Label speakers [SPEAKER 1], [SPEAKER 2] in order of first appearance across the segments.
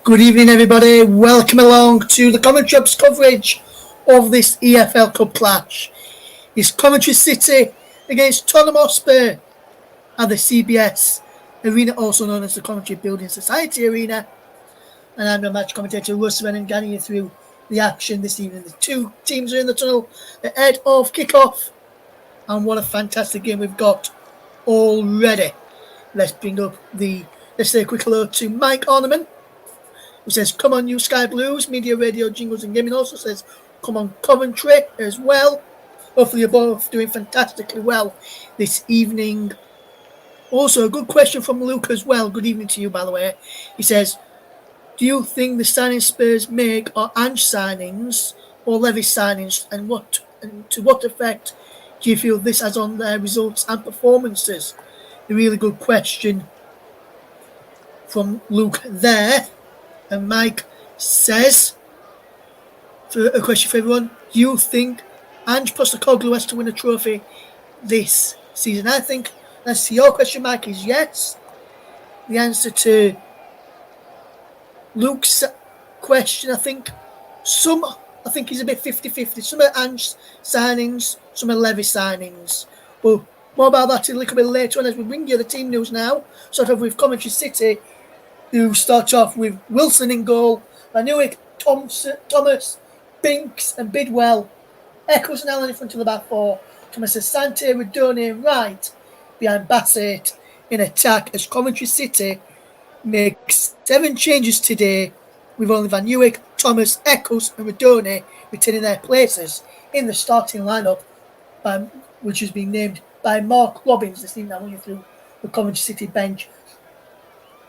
[SPEAKER 1] Good evening, everybody. Welcome along to the Coventry Building coverage of this EFL Cup clash. It's Coventry City against Tottenham Hotspur at the CBS Arena, also known as the Coventry Building Society Arena. And I'm your match commentator, Russ Venn, and guiding you through the action this evening. The two teams are in the tunnel ahead of kickoff. And what a fantastic game we've got already. Let's say a quick hello to Mike Ornament, who says, come on, you Sky Blues, media, radio, jingles and gaming. Also says, come on, Coventry as well. Hopefully you're both doing fantastically well this evening. Also, a good question from Luke as well. Good evening to you, by the way. He says, do you think the signings Spurs make are Ange signings or Levy signings, and to what effect do you feel this has on their results and performances? A really good question from Luke there. And Mike says, for a question for everyone, do you think Ange Postecoglou has to win a trophy this season? I think that's your question, Mike, is yes. The answer to Luke's question, I think he's a bit 50-50. Some are Ange signings, some are Levy signings. But more about that a little bit later on as we bring you the team news now. Sort of with Coventry City, who start off with Wilson in goal, Manuik, Thomas, Binks and Bidwell, Eccles and Allen in front of the back four, Thomas Asante, Redone right behind Bassett in attack as Coventry City makes 7 changes today, with only Van Nieuwijk, Thomas, Eccles and Redone retaining their places in the starting lineup, which has been named by Mark Robbins this evening. I'm running through the Coventry City bench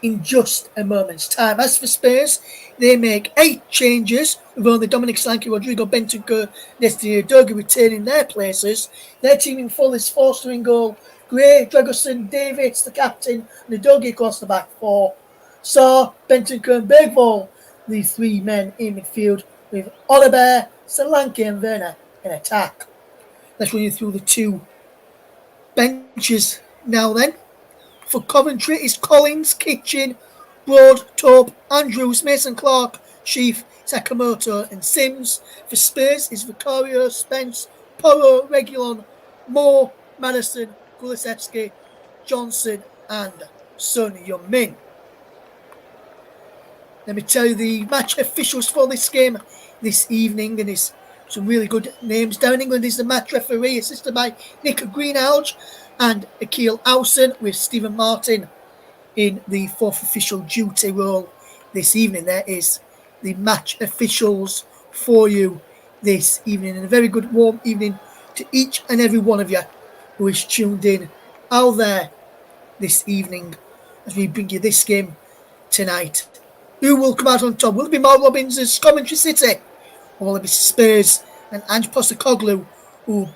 [SPEAKER 1] in just a moment's time. As for Spurs, they make 8 changes, with only Dominic Solanke, Rodrigo Bentancur, Destiny Udogie retaining their places. Their team in full is Forster in goal, Gray, Dragoson, Davids, the captain, and Udogie across the back four. Saar, Bentancur and Bergvall, the 3 men in midfield, with Oliver, Solanke and Werner in attack. Let's run you through the 2 benches now then. For Coventry is Collins, Kitchen, Broad, Tope, Andrews, Mason Clark, Sheaf, Sakamoto and Sims. For Spurs is Vicario, Spence, Porro, Reguilon, Moore, Madison, Kulusevski, Johnson and Son Heung-min. Let me tell you the match officials for this game this evening, and it's some really good names. Down in England is the match referee, assisted by Nick Greenhalgh and Akil Howson, with Stephen Martin in the 4th official duty role this evening. There is the match officials for you this evening, and a very good warm evening to each and every one of you who is tuned in out there this evening as we bring you this game tonight. Who will come out on top? Will it be Mark Robbins as Coventry City, or will it be Spurs and Ange Postecoglou who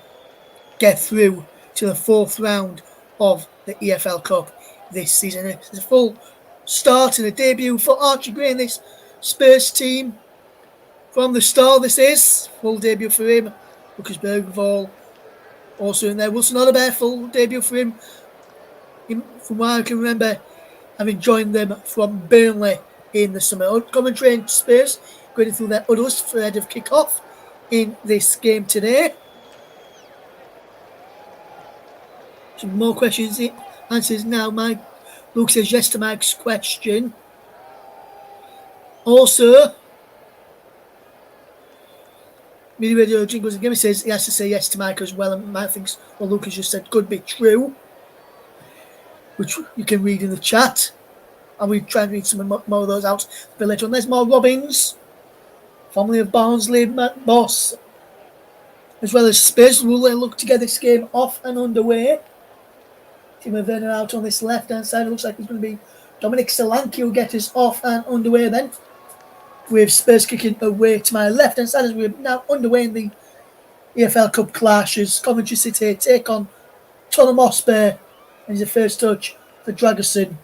[SPEAKER 1] get through to the 4th round of the EFL Cup this season? It's a full start and a debut for Archie Gray in this Spurs team. From the start, this is full debut for him. Lucas Bergvall also in there. Wilson Odobert, full debut for him. From what I can remember, having joined them from Burnley in the summer. Coventry and Spurs going through their huddles for ahead of kick-off in this game today. Some more questions, answers now. Luke says yes to Mike's question. Also, Media Radio Jingles and Gimme says he has to say yes to Mike as well, and Mike thinks what Luke has just said could be true, which you can read in the chat. And we try and read some more of those out a bit later on. There's Mark Robbins, formerly of Barnsley, Matt Boss, as well as Spurs. Will they look to get this game off and underway? Timo Werner out on this left-hand side. It looks like it's going to be Dominic Solanke who will get us off and underway then, with Spurs kicking away to my left-hand side as we're now underway in the EFL Cup clashes. Coventry City take on Tottenham Hotspur, and the first touch for Dragoson.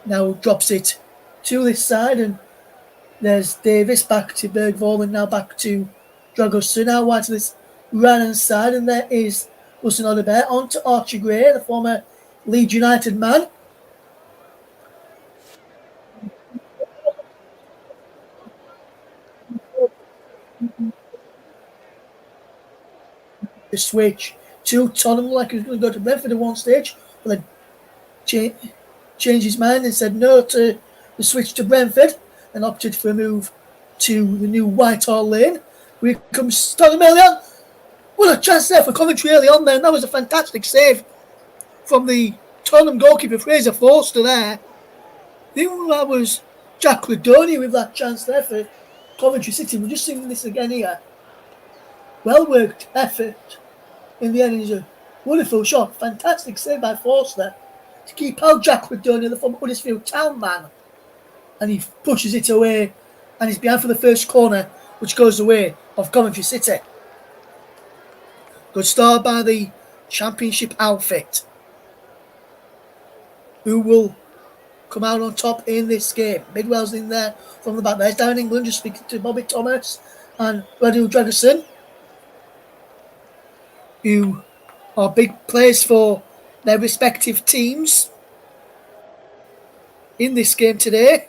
[SPEAKER 1] Now drops it to this side, and there's Davis back to Bergvall, and now back to Dragoson. Now wide to this right-hand side, and there is Wilson Odobert on to Archie Gray, the former Leeds United man. the switch to Tottenham, like he was going to go to Brentford at one stage, but then changed his mind and said no to the switch to Brentford and opted for a move to the new Whitehall Lane. Here comes Tottenham early on. What a chance there for Coventry early on, then. That was a fantastic save from the Tottenham goalkeeper, Fraser Forster, there. I think that was Jack Radoni with that chance there for Coventry City. We're just seeing this again here. Well worked effort in the end. It's a wonderful shot. Fantastic save by Forster to keep out Jack Radoni, the former Huddersfield Town man. And he pushes it away and he's behind for the first corner, which goes the way of Coventry City. Good start by the Championship outfit, who will come out on top in this game. Bidwell's in there from the back. There's down in England, just speaking to Bobby Thomas and Radu Dragerson, who are big players for their respective teams in this game today.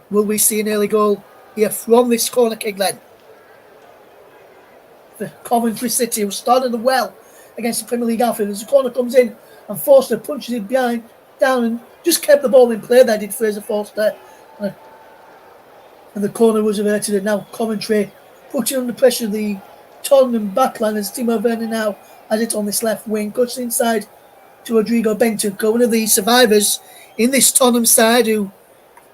[SPEAKER 1] Will we see an early goal here from this corner kick then? The Coventry City, who started well against the Premier League outfit. As the corner comes in and Forster punches it down and just kept the ball in play there, did Fraser Forster. And the corner was averted, and now Coventry putting under pressure the Tottenham backline as Timo Werner now has it on this left wing. Cuts inside to Rodrigo Bentancur, one of the survivors in this Tottenham side who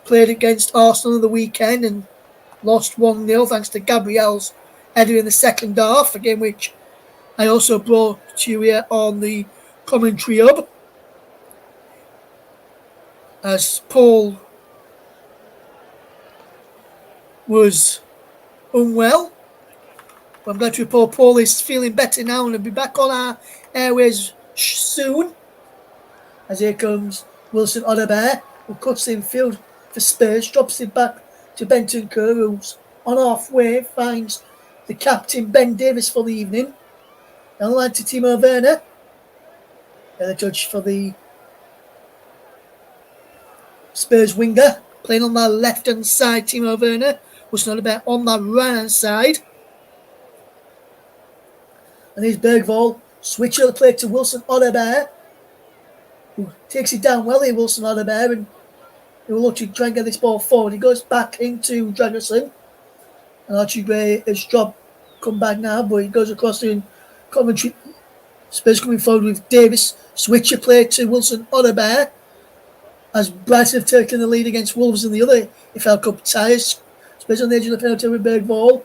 [SPEAKER 1] played against Arsenal on the weekend and lost 1-0 thanks to Gabriel's header in the second half, a game which I also brought to you here on the commentary hub. As Paul was unwell. But I'm glad to report Paul is feeling better now and will be back on our airways soon. As here comes Wilson Odobert, who cuts in field for Spurs, drops it back to Bentancur, who's on halfway, finds the captain Ben Davies for the evening. Down the line to Timo Werner. And the judge for the Spurs winger, playing on that left-hand side. Timo Werner was not about on that right-hand side. And here's Bergvall. Switch of the play to Wilson Odobert, who takes it down well here, Wilson Odobert, and he will look to try and get this ball forward. He goes back into Dragerson. And Archie Gray has come back now, but he goes across to Coventry. Spurs coming forward with Davis. Switcher play to Wilson Odobert as Brighton have taken the lead against Wolves in the other EFL Cup ties. Spurs on the edge of the penalty with Bergvall.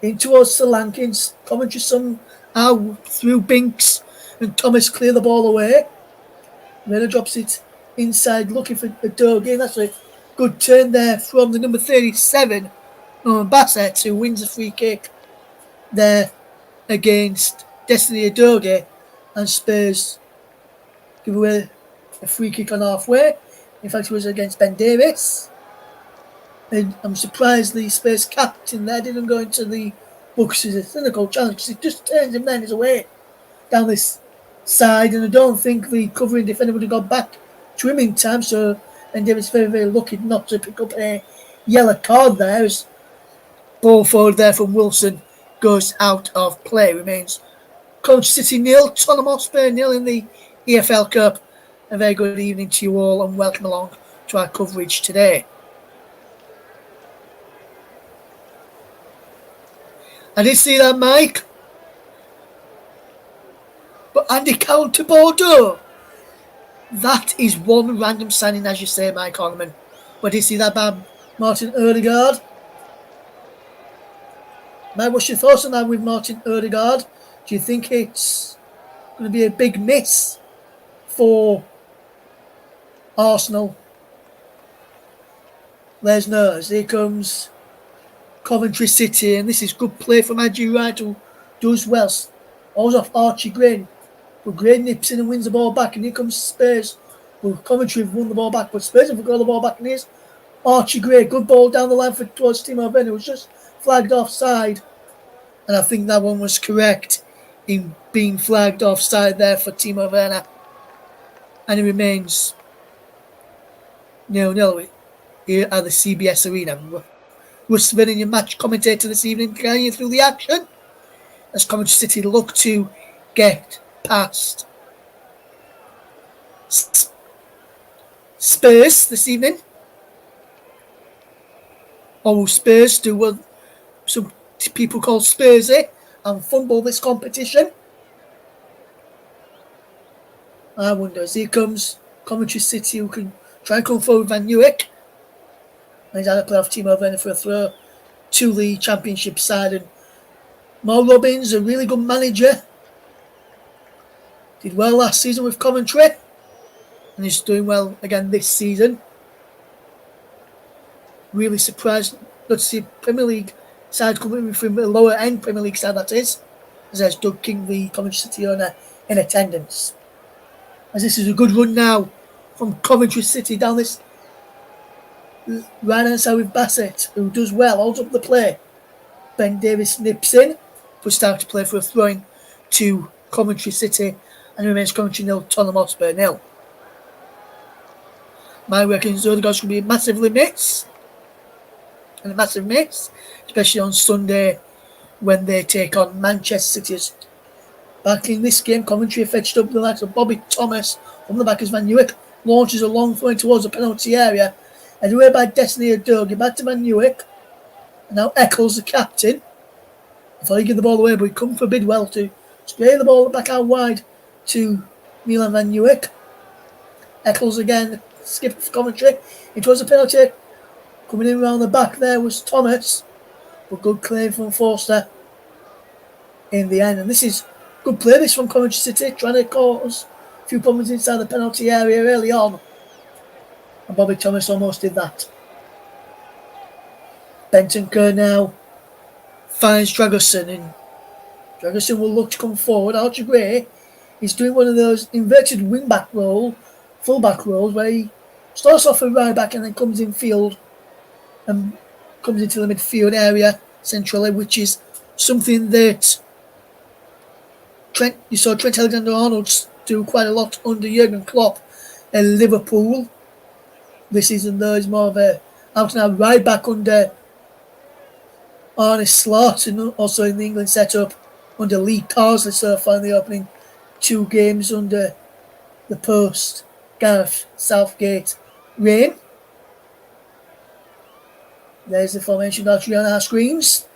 [SPEAKER 1] In towards Solankins. Coventry somehow through Binks and Thomas clear the ball away. Werner drops it inside looking for a Doge. That's a good turn there from the number 37. Bassett, who wins a free kick there against Destiny Adoge, and Spurs give away a free kick on halfway. In fact, it was against Ben Davies. And I'm surprised the Spurs captain there didn't go into the books as a cynical challenge, because it just turns him then his way down this side, and I don't think the covering defender would have got back to him in time, so Ben Davies very, very lucky not to pick up a yellow card there. As ball forward there from Wilson goes out of play. Remains Coventry City 0, Tottenham Hotspur 0 in the EFL Cup. A very good evening to you all and welcome along to our coverage today. I did see that, Mike. But Andy Cowell to Bordeaux. That is one random signing, as you say, Mike Orman. But did you see that by Martin Odegaard? Mike, what's your thoughts on that with Martin Odegaard? Do you think it's going to be a big miss for Arsenal? There's nose. Here comes Coventry City, and this is good play from Andrew Wright, who does well. Always off Archie Gray. But Gray nips in and wins the ball back, and here comes Spurs. Well, Coventry have won the ball back, but Spurs have got the ball back, and here's Archie Gray. Good ball down the line towards Timo Werner. It was just flagged offside, and I think that one was correct in being flagged offside there for Timo Werner, and it remains 0-0 here at the CBS Arena. Russ Vernon, your match commentator this evening, carrying you through the action. as Coventry City look to get past Spurs this evening. Or Spurs do what some people call Spursy and fumble this competition? I wonder, as here comes Coventry City, who can try and come forward Van Newick. And he's had a playoff team over for a throw to the Championship side. And Mo Robbins, a really good manager, did well last season with Coventry, and he's doing well again this season. Really surprised not to see Premier League side coming from a lower end Premier League side, that is, as there's Doug King, the Coventry City owner, in attendance. As this is a good run now from Coventry City down this right hand side with Bassett, who does well, holds up the play. Ben Davies nips in, but starts to play for a throw-in to Coventry City, and remains Coventry 0, Tottenham Hotspur 0. My reckon Odegaard's going to be a massive miss, especially on Sunday when they take on Manchester City. Back in this game, Coventry fetched up the likes of Bobby Thomas from the back as Van Newick launches a long throw towards the penalty area, and away by Destiny Udogie, back to Van Newick, and now Eccles, the captain. I thought he'd give the ball away, but he couldn't forbid well to spray the ball back out wide to Milan Van Newick. Eccles again, skip for Coventry. It was a penalty. Coming in around the back there was Thomas, but good claim from Forster in the end. And this is good play this from Coventry City, trying to cause a few problems inside the penalty area early on. And Bobby Thomas almost did that. Benton Kerr now finds Dragoson, and Dragoson will look to come forward. Archie Gray is doing one of those inverted wing-back role, full-back roles, where he starts off a right-back and then comes in field and comes into the midfield area centrally, which is something that you saw Trent Alexander-Arnold do quite a lot under Jurgen Klopp at Liverpool. This season, though, is more of a out-and-out right-back under Arne Slot, and also in the England setup under Lee Carsley so far in the opening 2 games under the post-Gareth Southgate reign. There's the formation archery on our screens.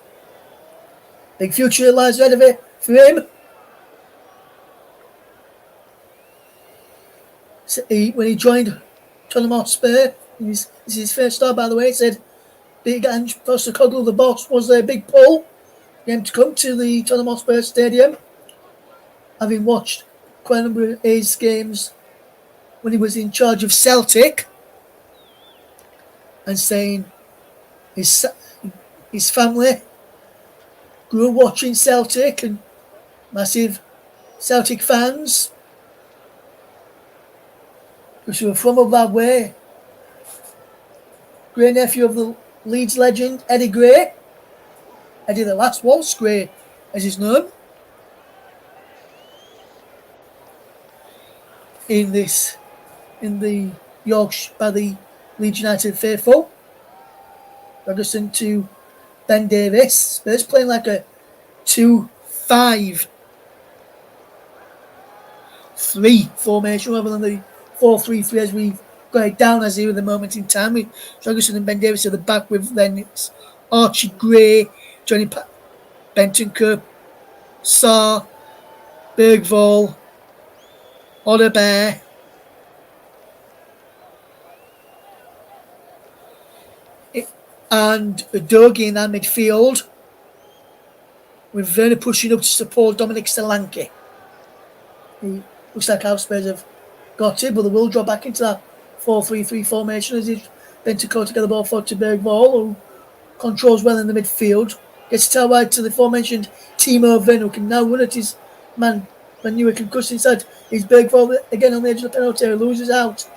[SPEAKER 1] Big future lies ahead of it for him. So when he joined Tottenham Hotspur, this is his first start, by the way, he said Big Ange Postecoglou, the boss, was their big pull for him to come to the Tottenham Hotspur Stadium, having watched quite a number of his games when he was in charge of Celtic, and saying his family grew up watching Celtic and massive Celtic fans, because we were from up that way. Great nephew of the Leeds legend Eddie Gray. Eddie the Last Waltz Gray, as he's known. In the Yorkshire by the Leeds United faithful. Ferguson to Ben Davies. Spurs playing like a 2-5-3 formation rather than the 4-3-3 as we've got it down as here at the moment in time. With Ferguson and Ben Davies at the back, with then it's Archie Gray, Johnny Bentancur, Sarr, Bergvall, Odebear, and Udogie in that midfield, with Werner pushing up to support Dominic Solanke. He looks like how Spurs have got it, but they will drop back into that 4-3-3 formation as he's Bentancur to get the ball forward to Bergvall, who controls well in the midfield. Gets it out wide to the aforementioned Timo Werner, who can now run at his man Van Newick and cuts inside. He's Bergvall again on the edge of the penalty area, loses out.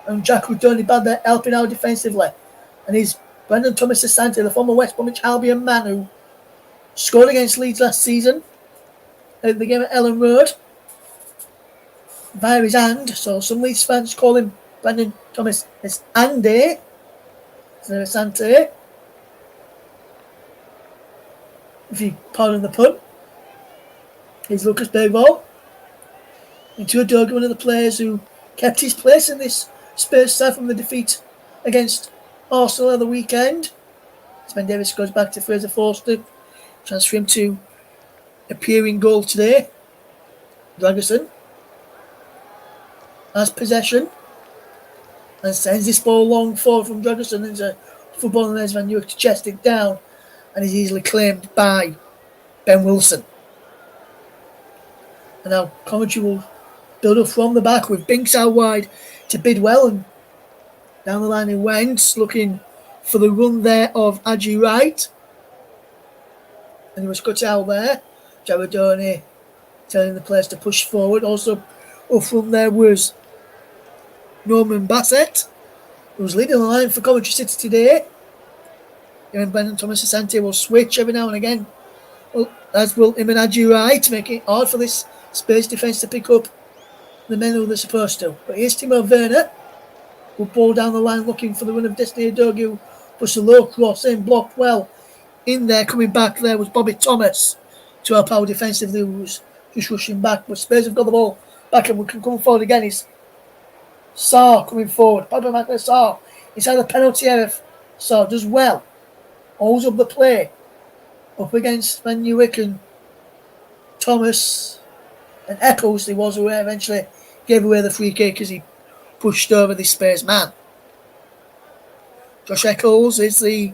[SPEAKER 1] And Jack Rudoni bad there helping out defensively. And he's Brandon Thomas Asante, the former West Bromwich Albion man who scored against Leeds last season at the game at Ellen Road via his hand. So some Leeds fans call him Brandon Thomas Asante. Asante, if you pardon the pun. is Lucas Bergvall. Into Udogie, one of the players who kept his place in this Spurs side from the defeat against Arsenal on the weekend. Ben Davies goes back to Fraser Forster. Transfer him to appear in goal today. Dragerson has possession and sends this ball long forward from Dragerson into football, and there's Van Newick to chest it down, and is easily claimed by Ben Wilson. And now Coventry will build up from the back with Binks out wide to Bidwell, and down the line he went, looking for the run there of Adji Wright. And he was cut out there. Jaredoni telling the players to push forward. Also up from there was Norman Bassett, who was leading the line for Coventry City today. And Brendan Thomas Asante will switch every now and again, as will him and Adji Wright, making it hard for this Spurs defence to pick up the men who they're supposed to. But here's Timo Werner, who ball down the line looking for the run of Destiny Udogie, who pushed a low cross in, blocked well. In there, coming back there was Bobby Thomas to help out defensively, who was just rushing back. But Spurs have got the ball back and we can come forward again. It's Sarr coming forward. Pablo Mac Sarr. It's had a penalty area. Sarr does well. Holds up the play. Up against Van Newick and Thomas and Eccles. He was away, eventually gave away the free kick as he pushed over the Spurs man. Josh Eccles is the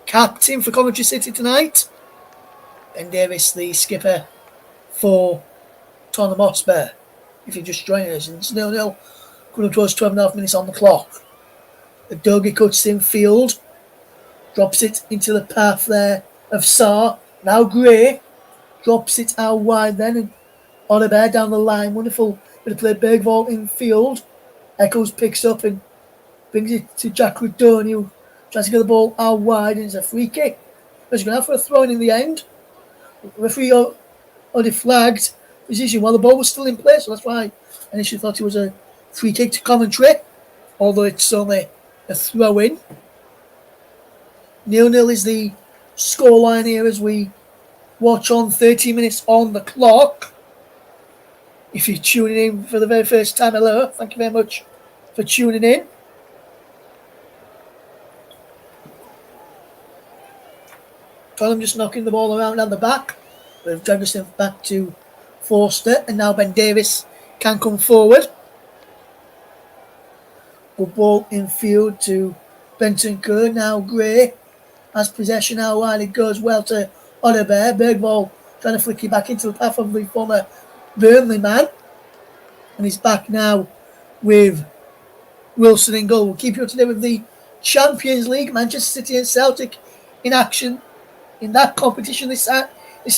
[SPEAKER 1] captain for Coventry City tonight. Ben Davies, the skipper for Tottenham Hotspur. If you're just joining us, it's 0-0. Coming towards 12.5 minutes on the clock. Udogie cuts in field. Drops it into the path there of Sarr. Now Gray drops it out wide then. And Oliver down the line. Wonderful bit of play. Bergvall in field. Eccles picks up and brings it to Jack Rodoni, who tries to get the ball out wide, and it's a free kick. But he's going to have for a throw in the end. The referee already flagged position while the ball was still in play, so that's why I initially thought it was a free kick to Coventry, although it's only a throw in. 0-0 is the scoreline here as we watch on. 13 minutes on the clock. If you're tuning in for the very first time, hello, thank you very much for tuning in. Tottenham just knocking the ball around at the back. With Dragerson back to Forster, and now Ben Davies can come forward. Good ball in field to Benton Kerr. Now Gray has possession out wide. It goes well to Oliver. Bergvall trying to flick it back into the path of the former Burnley man. And he's back now with Wilson in goal. We'll keep you up to date with the Champions League. Manchester City and Celtic in action in that competition this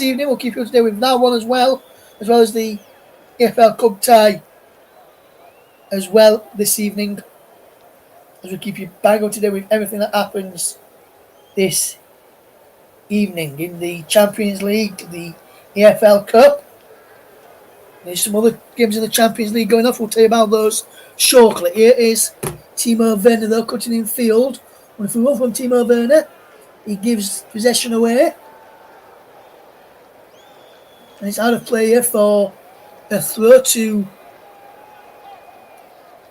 [SPEAKER 1] evening. We'll keep you up to date with that one as well as the EFL Cup tie as well this evening, as we keep you bang up to date with everything that happens this evening in the Champions League, the EFL Cup. There's some other games in the Champions League going off. We'll tell you about those shortly. Here is Timo Werner though, cutting in field. And if we run from Timo Werner, he gives possession away. And it's out of play here for a throw to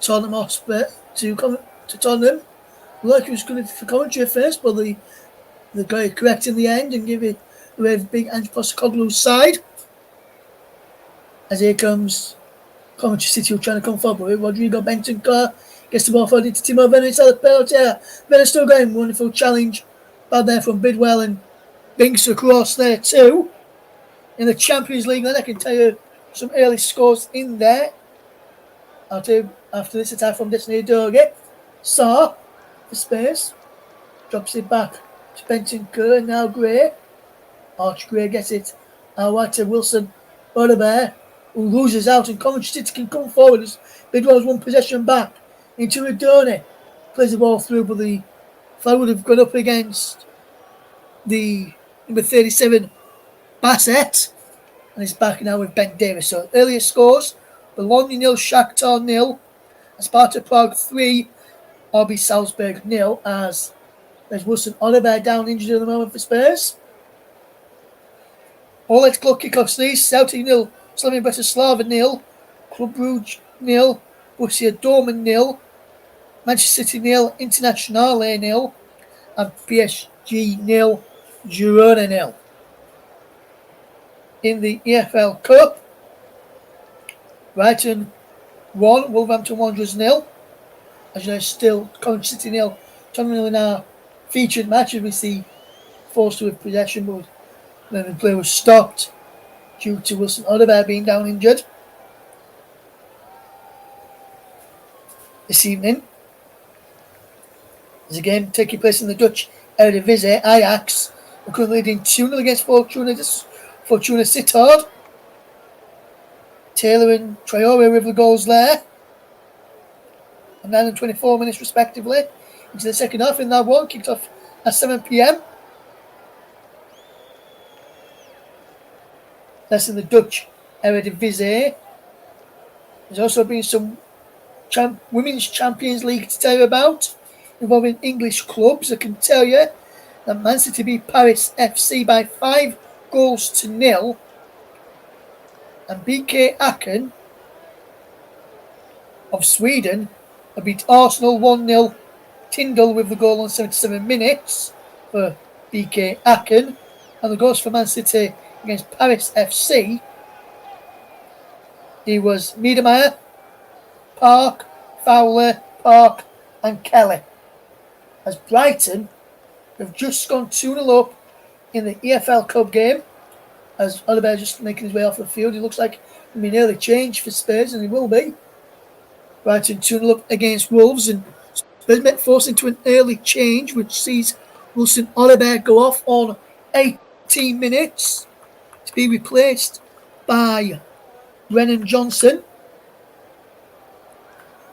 [SPEAKER 1] Tottenham Hotspur, to Tottenham. Like he was going for Coventry at first, but they got it correct in the end and give it away with big Ange Postecoglou's side. As here comes Coventry City trying to come forward. Rodrigo Bentancur gets the ball forward into Timo Werner. It's out of penalty. Werner still going. Wonderful challenge bad there from Bidwell, and Binks across there too. In the Champions League, then I can tell you some early scores in there. I'll tell you after this attack from Destiny Udogie. Sarr for space. Drops it back to Bentancur. Now Gray. Arch Gray gets it out to Wilson. Oliver, who loses out, and Coventry City can come forward as Bidwell's one possession back into Rodoni. Plays the ball through, but the flag would have gone up against the number 37 Bassett, and he's back now with Ben Davies. So earlier scores: Bologna 0, Shakhtar 0, Sparta Prague 3, RB Salzburg 0. As there's Wilson Oliver down injured at the moment for Spurs. All let's go kick-offs these. Celtic 0, Slavia Bratislava 0, Club Brugge 0, Borussia Dortmund 0, Manchester City 0, Internazionale 0, and PSG 0, Girona 0. In the EFL Cup, Brighton 1, Wolverhampton Wanderers 0. As you know, still Coventry City 0, Tottenham 0 in our featured match as we see forced with possession, but then the play was stopped due to Wilson Odegaard being down injured. This evening, there's a game taking place in the Dutch Eredivisie. Ajax are currently leading 2-0 against Fortuna Sittard. Taylor and Traore with the goals there. And 9 and 24 minutes respectively. Into the second half in that one, kicked off at 7 p.m. That's in the Dutch Eredivisie. There's also been some Women's Champions League to tell you about, involving English clubs. I can tell you that Man City beat Paris FC by 5-0, and BK Häcken of Sweden beat Arsenal 1-0. Tyndall with the goal on 77 minutes for BK Häcken, and the goals for Man City against Paris FC. He was Miedemeier, Park, Fowler, Park, and Kelly. As Brighton have just gone 2-0 up in the EFL Cup game, as Oliver just making his way off the field. He looks like he'll be an early change for Spurs, and he will be. Brighton 2-0 up against Wolves, and Spurs met forced into an early change, which sees Wilson Oliver go off on 18 minutes to be replaced by Brennan Johnson.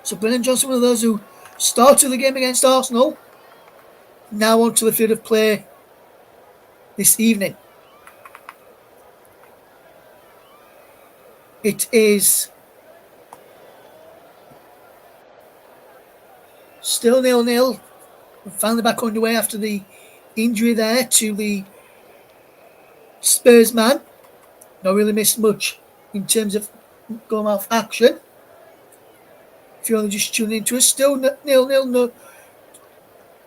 [SPEAKER 1] So Brennan Johnson, one of those who started the game against Arsenal, now onto the field of play this evening. It is still 0-0. Finally back underway after the injury there to the Spurs man. Not really missed much in terms of going off action. If you're only just tuning into us, still 0-0. No,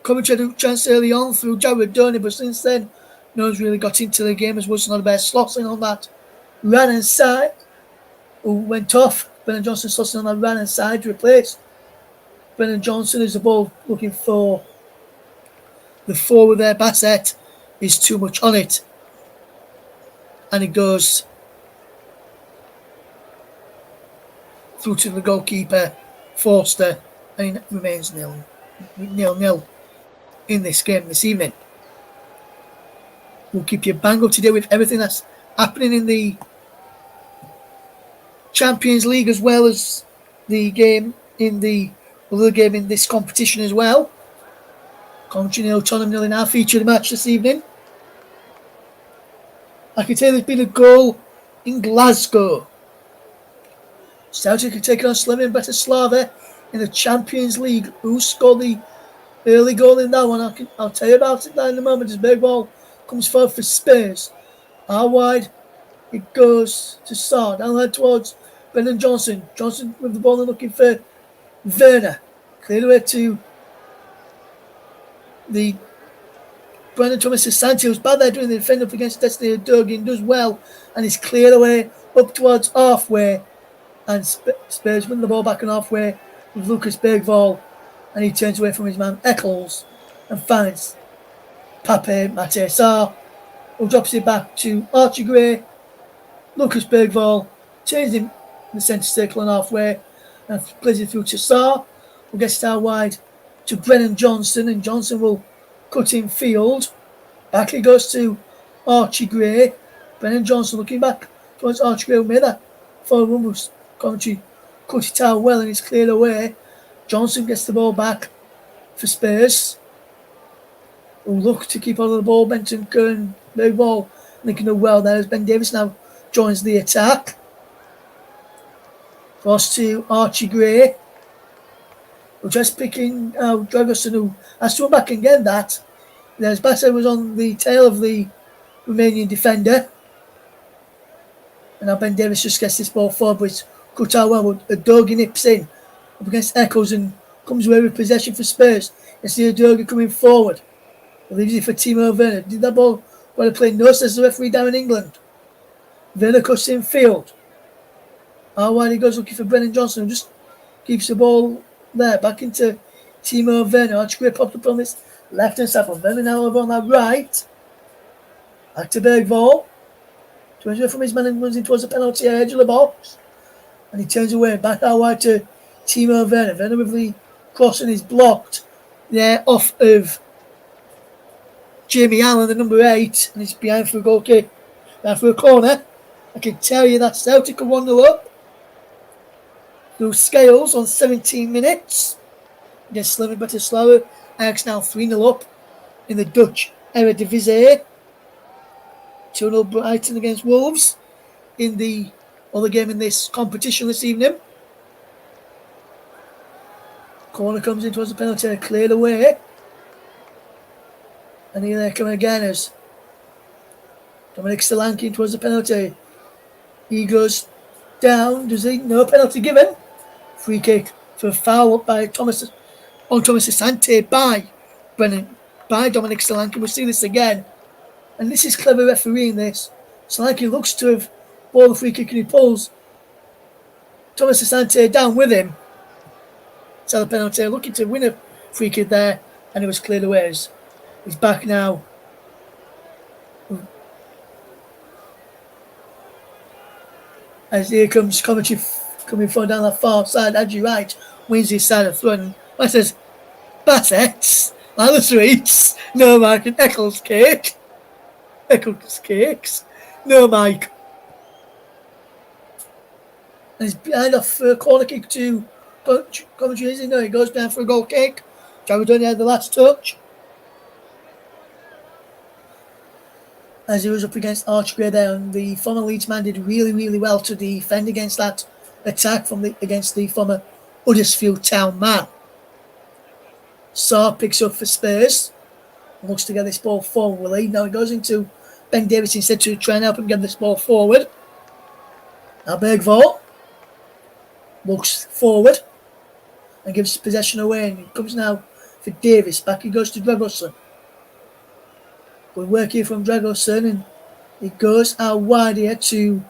[SPEAKER 1] Coventry had a chance early on through Jared Downey, but since then, no one's really got into the game, as Wilson Oliver slotting on that right-hand side, who went off. Brennan Johnson slotting on that right-hand side to replace Brennan Johnson. As the ball looking for the forward there, Bassett is too much on it, and it goes through to the goalkeeper, Forster, and it remains 0-0 in this game this evening. We'll keep you bang up to date with everything that's happening in the Champions League, as well as the game in the other game in this competition as well. Coventry 0, Tottenham 0 in our featured match this evening. I can tell you there's been a goal in Glasgow. Celtic are taking on Slavia Bratislava in the Champions League. Who scored the early goal in that one? I'll tell you about it there in a moment, as big ball comes forward for Spurs. How wide it goes to Sard. Down there towards Brennan Johnson. Johnson with the ball and looking for Werner. Cleared away to the Brandon Thomas Asante, who's bad there doing the defender up against Destiny Udogie, does well, and he's cleared away up towards halfway, and Spurs win the ball back on halfway with Lucas Bergvall, and he turns away from his man Eccles and finds Pape Maté Sarr, who drops it back to Archie Gray. Lucas Bergvall turns him in the centre circle and halfway and plays it through to Sarr, who gets it out wide to Brennan Johnson, and Johnson will cut in field. Back he goes to Archie Gray. Brennan Johnson looking back towards Archie Gray, who made that forward run. Coventry cut it out well and it's cleared away. Johnson gets the ball back for Spurs, who look to keep on the ball. Benton Kern, big ball, linking up well there as Ben Davis now joins the attack. Cross to Archie Gray, who just picking out Dragoson, who has to go back and get that. There's Bassett was on the tail of the Romanian defender. And now Ben Davies just gets this ball forward, but it's cut out well. Udogie nips in up against Eccles and comes away with possession for Spurs. You see Udogie coming forward. He leaves it for Timo Werner. Did that ball want to play? No, says the referee down in England. Werner cuts in field. Wide he goes looking for Brennan Johnson, who just keeps the ball there. Back into Timo Werner. Archie popped up on this left hand side. Werner now over on that right. Back to Bergvall. Turns away from his man and runs in towards the penalty edge of the box. And he turns away. Back out wide to Timo Werner. Werner with the crossing is blocked there off of Jamie Allen, the number 8. And he's behind for a goal kick. Behind for a corner. I can tell you that Celtic are 1-0 up. Those Scales on 17 minutes against Slaven Bratislava. Ajax now 3-0 up in the Dutch Eredivisie. 2-0 Brighton against Wolves in the other game in this competition this evening. Corner comes in towards the penalty and cleared away. And here they come again as Dominic Solanke towards the penalty. He goes down. Does he? No penalty given. Free kick for a foul up by Thomas Asante by Dominic Solanke. We'll see this again. And this is clever refereeing this. Solanke looks to have ball the free kick and he pulls Thomas Asante down with him. So the penalty, looking to win a free kick there, and it was cleared away. He's back now. As here comes Coventry coming forward down that far side, Andrew Wright wins his side of front. I says, Bassett's, like the sweets, no Mike, and Eccles cakes, no Mike. And he's behind off corner kick to Coventry, isn't he? No, he goes down for a goal kick. Jaredoni had the last touch. As he was up against Archgray there, and the former Leeds man did really, really well to defend against that attack against the former Huddersfield Town man. Saar picks up for Spurs. Looks to get this ball forward, will he? Now he goes into Ben Davies instead to try and help him get this ball forward. Now Bergvall looks forward and gives possession away, and he comes now for Davies. Back he goes to Dragosan. Good work here from Dragosan, and he goes out wide here to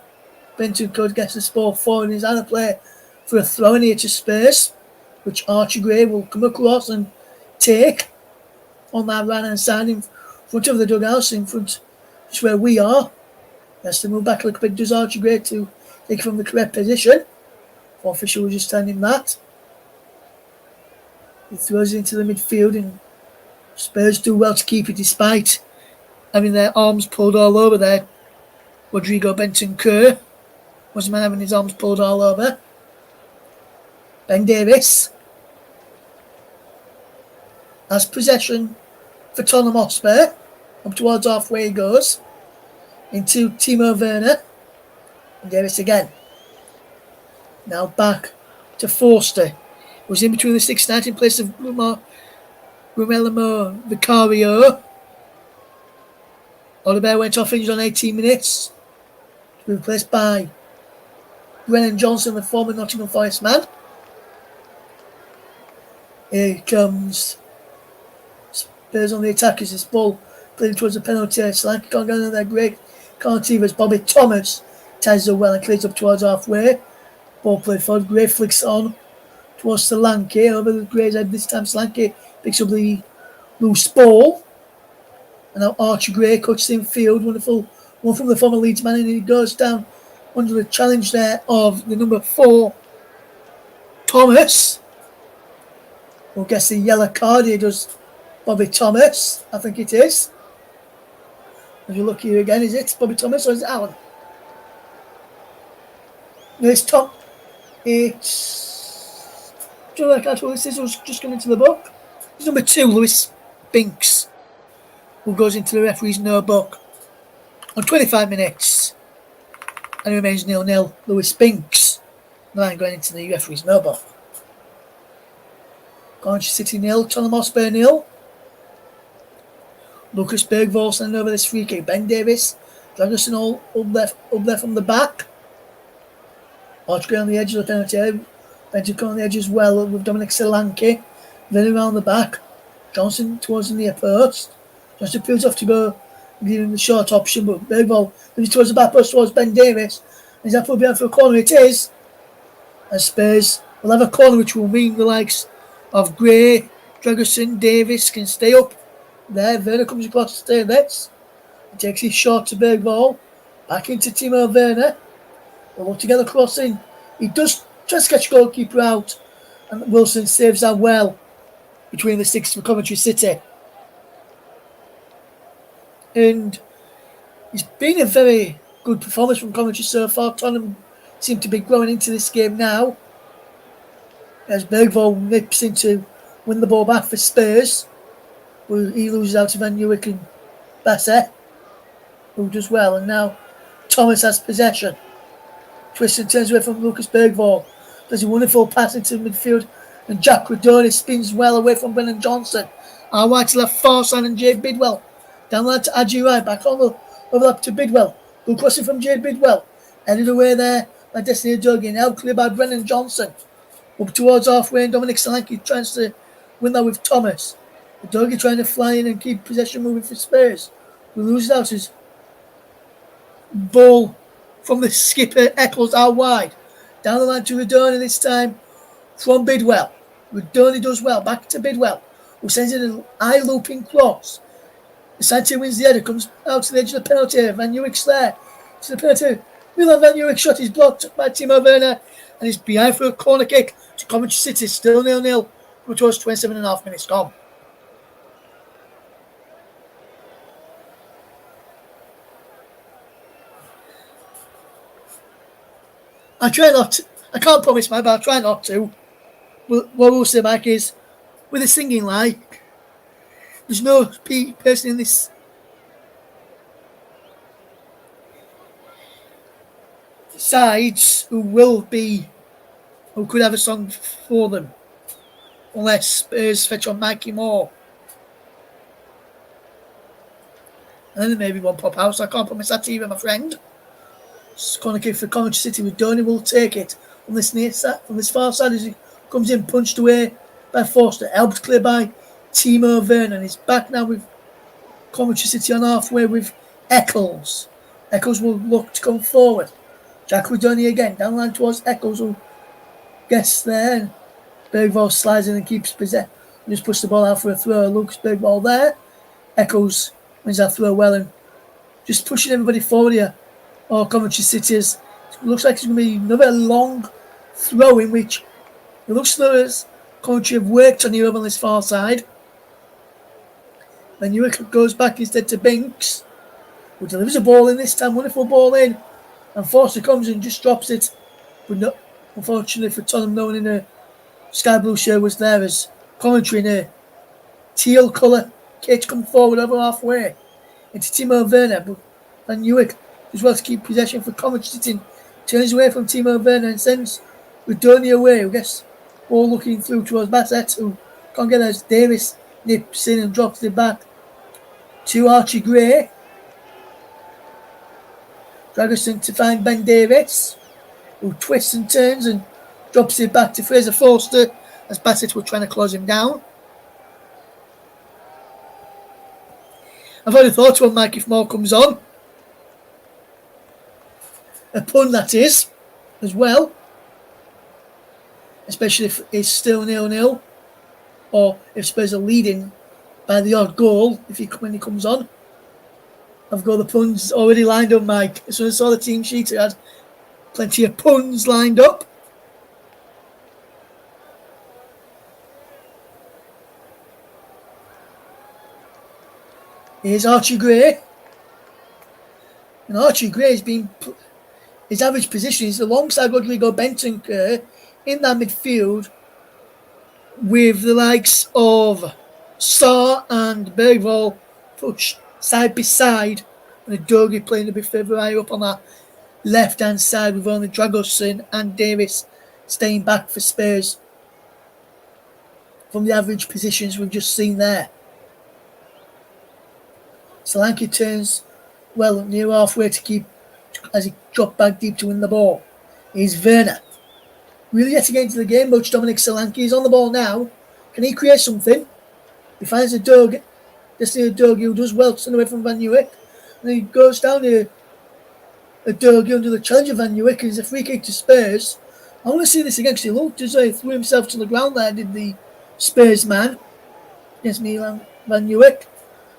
[SPEAKER 1] Bentancur, gets the ball forward, and he's had a play for a throw in here to Spurs, which Archie Gray will come across and take on that right hand side in front of the dugouts, in front just where we are. He has to move back a little bit, does Archie Gray, to take it from the correct position. One official was just standing that. He throws it into the midfield, and Spurs do well to keep it despite having their arms pulled all over there. Rodrigo Bentancur was the man having his arms pulled all over. Ben Davies has possession for Tottenham Hotspur. Up towards halfway he goes. Into Timo Werner. And Davies again. Now back to Forster. Was in between the 6th in place of Romelu Vicario. Oliver went off injured on 18 minutes. To be replaced by Brennan Johnson, the former Nottingham Forest man. Here comes Spurs on the attack as this ball playing towards the penalty. Solanke can't get in there, great. Can't even as Bobby Thomas ties it well and clears up towards halfway. Ball played forward. Gray flicks on towards Solanke. Over the Gray's head this time. Solanke picks up the loose ball. And now Archie Gray cuts in field. Wonderful one from the former Leeds man, and he goes down under the challenge there of the number 4, Thomas. Who gets the yellow card. Here does Bobby Thomas. I think it is. If you look here again, is it Bobby Thomas or is it Allen? No, it's Tom. It's... Do you know what this is? Who's just come into the book? It's number 2, Lewis Binks, who goes into the referee's no book on 25 minutes. And it remains 0-0. Lewis Binks, the line going into the referee's no book. Coventry City 0, Tottenham Hotspur 0. Lucas Bergvall sending over this free kick. Ben Davies, Dragosan all up there from the back. Archie on the edge of the penalty area. Benjamin on the edge as well with Dominic Solanke. Then around the back. Johnson towards the near post. Johnson peels off to go, giving the short option, but Bergvall moves towards the back post towards Ben Davis. And he's up behind for a corner. It is. And Spurs will have a corner which will mean the likes of Gray, Dragerson, Davis can stay up. There, Werner comes across to stay this. He takes his shot to Bergvall. Back into Timo Werner. They'll look together crossing. He does try to sketch goalkeeper out. And Wilson saves that well between the sticks for Coventry City. And it's been a very good performance from Coventry so far. Tottenham seem to be growing into this game now. As Bergvall nips in to win the ball back for Spurs. He loses out to Van Nieuwijk and Bassett, who does well. And now Thomas has possession. Twists and turns away from Lucas Bergvall. Does a wonderful pass into midfield. And Jack Radoni spins well away from Brennan Johnson. Our right to left, far side, and Jade Bidwell. Down the line to Adji Right. Back on the overlap to Bidwell. Good crossing from Jade Bidwell. Headed away there by Destiny Udogie. Now clear by Brennan Johnson. Up towards halfway, and Dominic Solanke tries to win that with Thomas. Udogie trying to fly in and keep possession moving for Spurs. We lose out his ball from the skipper Eccles out wide. Down the line to Radoni this time from Bidwell. Radoni does well. Back to Bidwell, who sends in an eye-looping cross. Asante wins the header, comes out to the edge of the penalty area. Van Nieuwijk's there. To the penalty. Milan Van Nieuwijk shot is blocked by Timo Werner, and he's behind for a corner kick to Coventry City. Still 0-0. We're towards 27.5 minutes gone. I can't promise, Mike, but I'll try not to. But what we'll say, Mike, is with the singing like, there's no person in this sides who could have a song for them. Unless Spurs fetch on Mikey Moore. And then maybe one pop out, so I can't promise that either, my friend. Corner kick for Coventry City with Donny will take it on this near side, from this far side as he comes in, punched away by Forster, helped clear by Timo Werner, and he's back now with Coventry City on halfway with Eccles. Eccles will look to come forward. Jack Radoni again, down the line towards Eccles, who gets there, and Bergvall slides in and keeps possession. Just push the ball out for a throw. Lucas Bergvall there. Eccles wins that throw well and just pushing everybody forward here. Coventry City is. It looks like it's going to be another long throw in which it looks as Coventry have worked on here over on this far side. Then Newick goes back instead to Binks, who delivers a ball in this time. Wonderful ball in. And Forster comes and just drops it. But no, unfortunately for Tottenham, no one in a sky blue shirt was there as Coventry in a teal colour kit come forward over halfway into Timo Werner. But Van Nieuwijk as well to keep possession for Coventry City. Turns away from Timo Werner and sends Radoni away, who gets ball looking through towards Bassett, who can't get as Davis nips in and drops it back to Archie Gray. Dragerson to find Ben Davis, who twists and turns and drops it back to Fraser Forster as Bassett were trying to close him down. I've already thought one, Mike, if more comes on. A pun, that is, as well. Especially if it's still 0-0. Or if Spurs are leading by the odd goal when he comes on. I've got the puns already lined up, Mike. As soon as I saw the team sheet, it had plenty of puns lined up. Here's Archie Gray. And Archie Gray has been... His average position is alongside Rodrigo Bentancur in that midfield with the likes of Starr and Bergvall pushed side by side and Udogie playing a bit further higher up on that left-hand side with only Dragosin and Davis staying back for Spurs from the average positions we've just seen there. Solanke turns well near halfway to keep as he dropped back deep to win the ball. is Werner. Really yet to get into the game, but Dominic Solanke is on the ball now. Can he create something? He finds a Doug. Destiny Doug, who does well to turn away from Van Nieuwijk. And he goes down to a Doug under the challenge of Van Nieuwijk. It's a free kick to Spurs. I want to see this again because he looked as though he threw himself to the ground there, did the Spurs man against Milan Van Nieuwijk.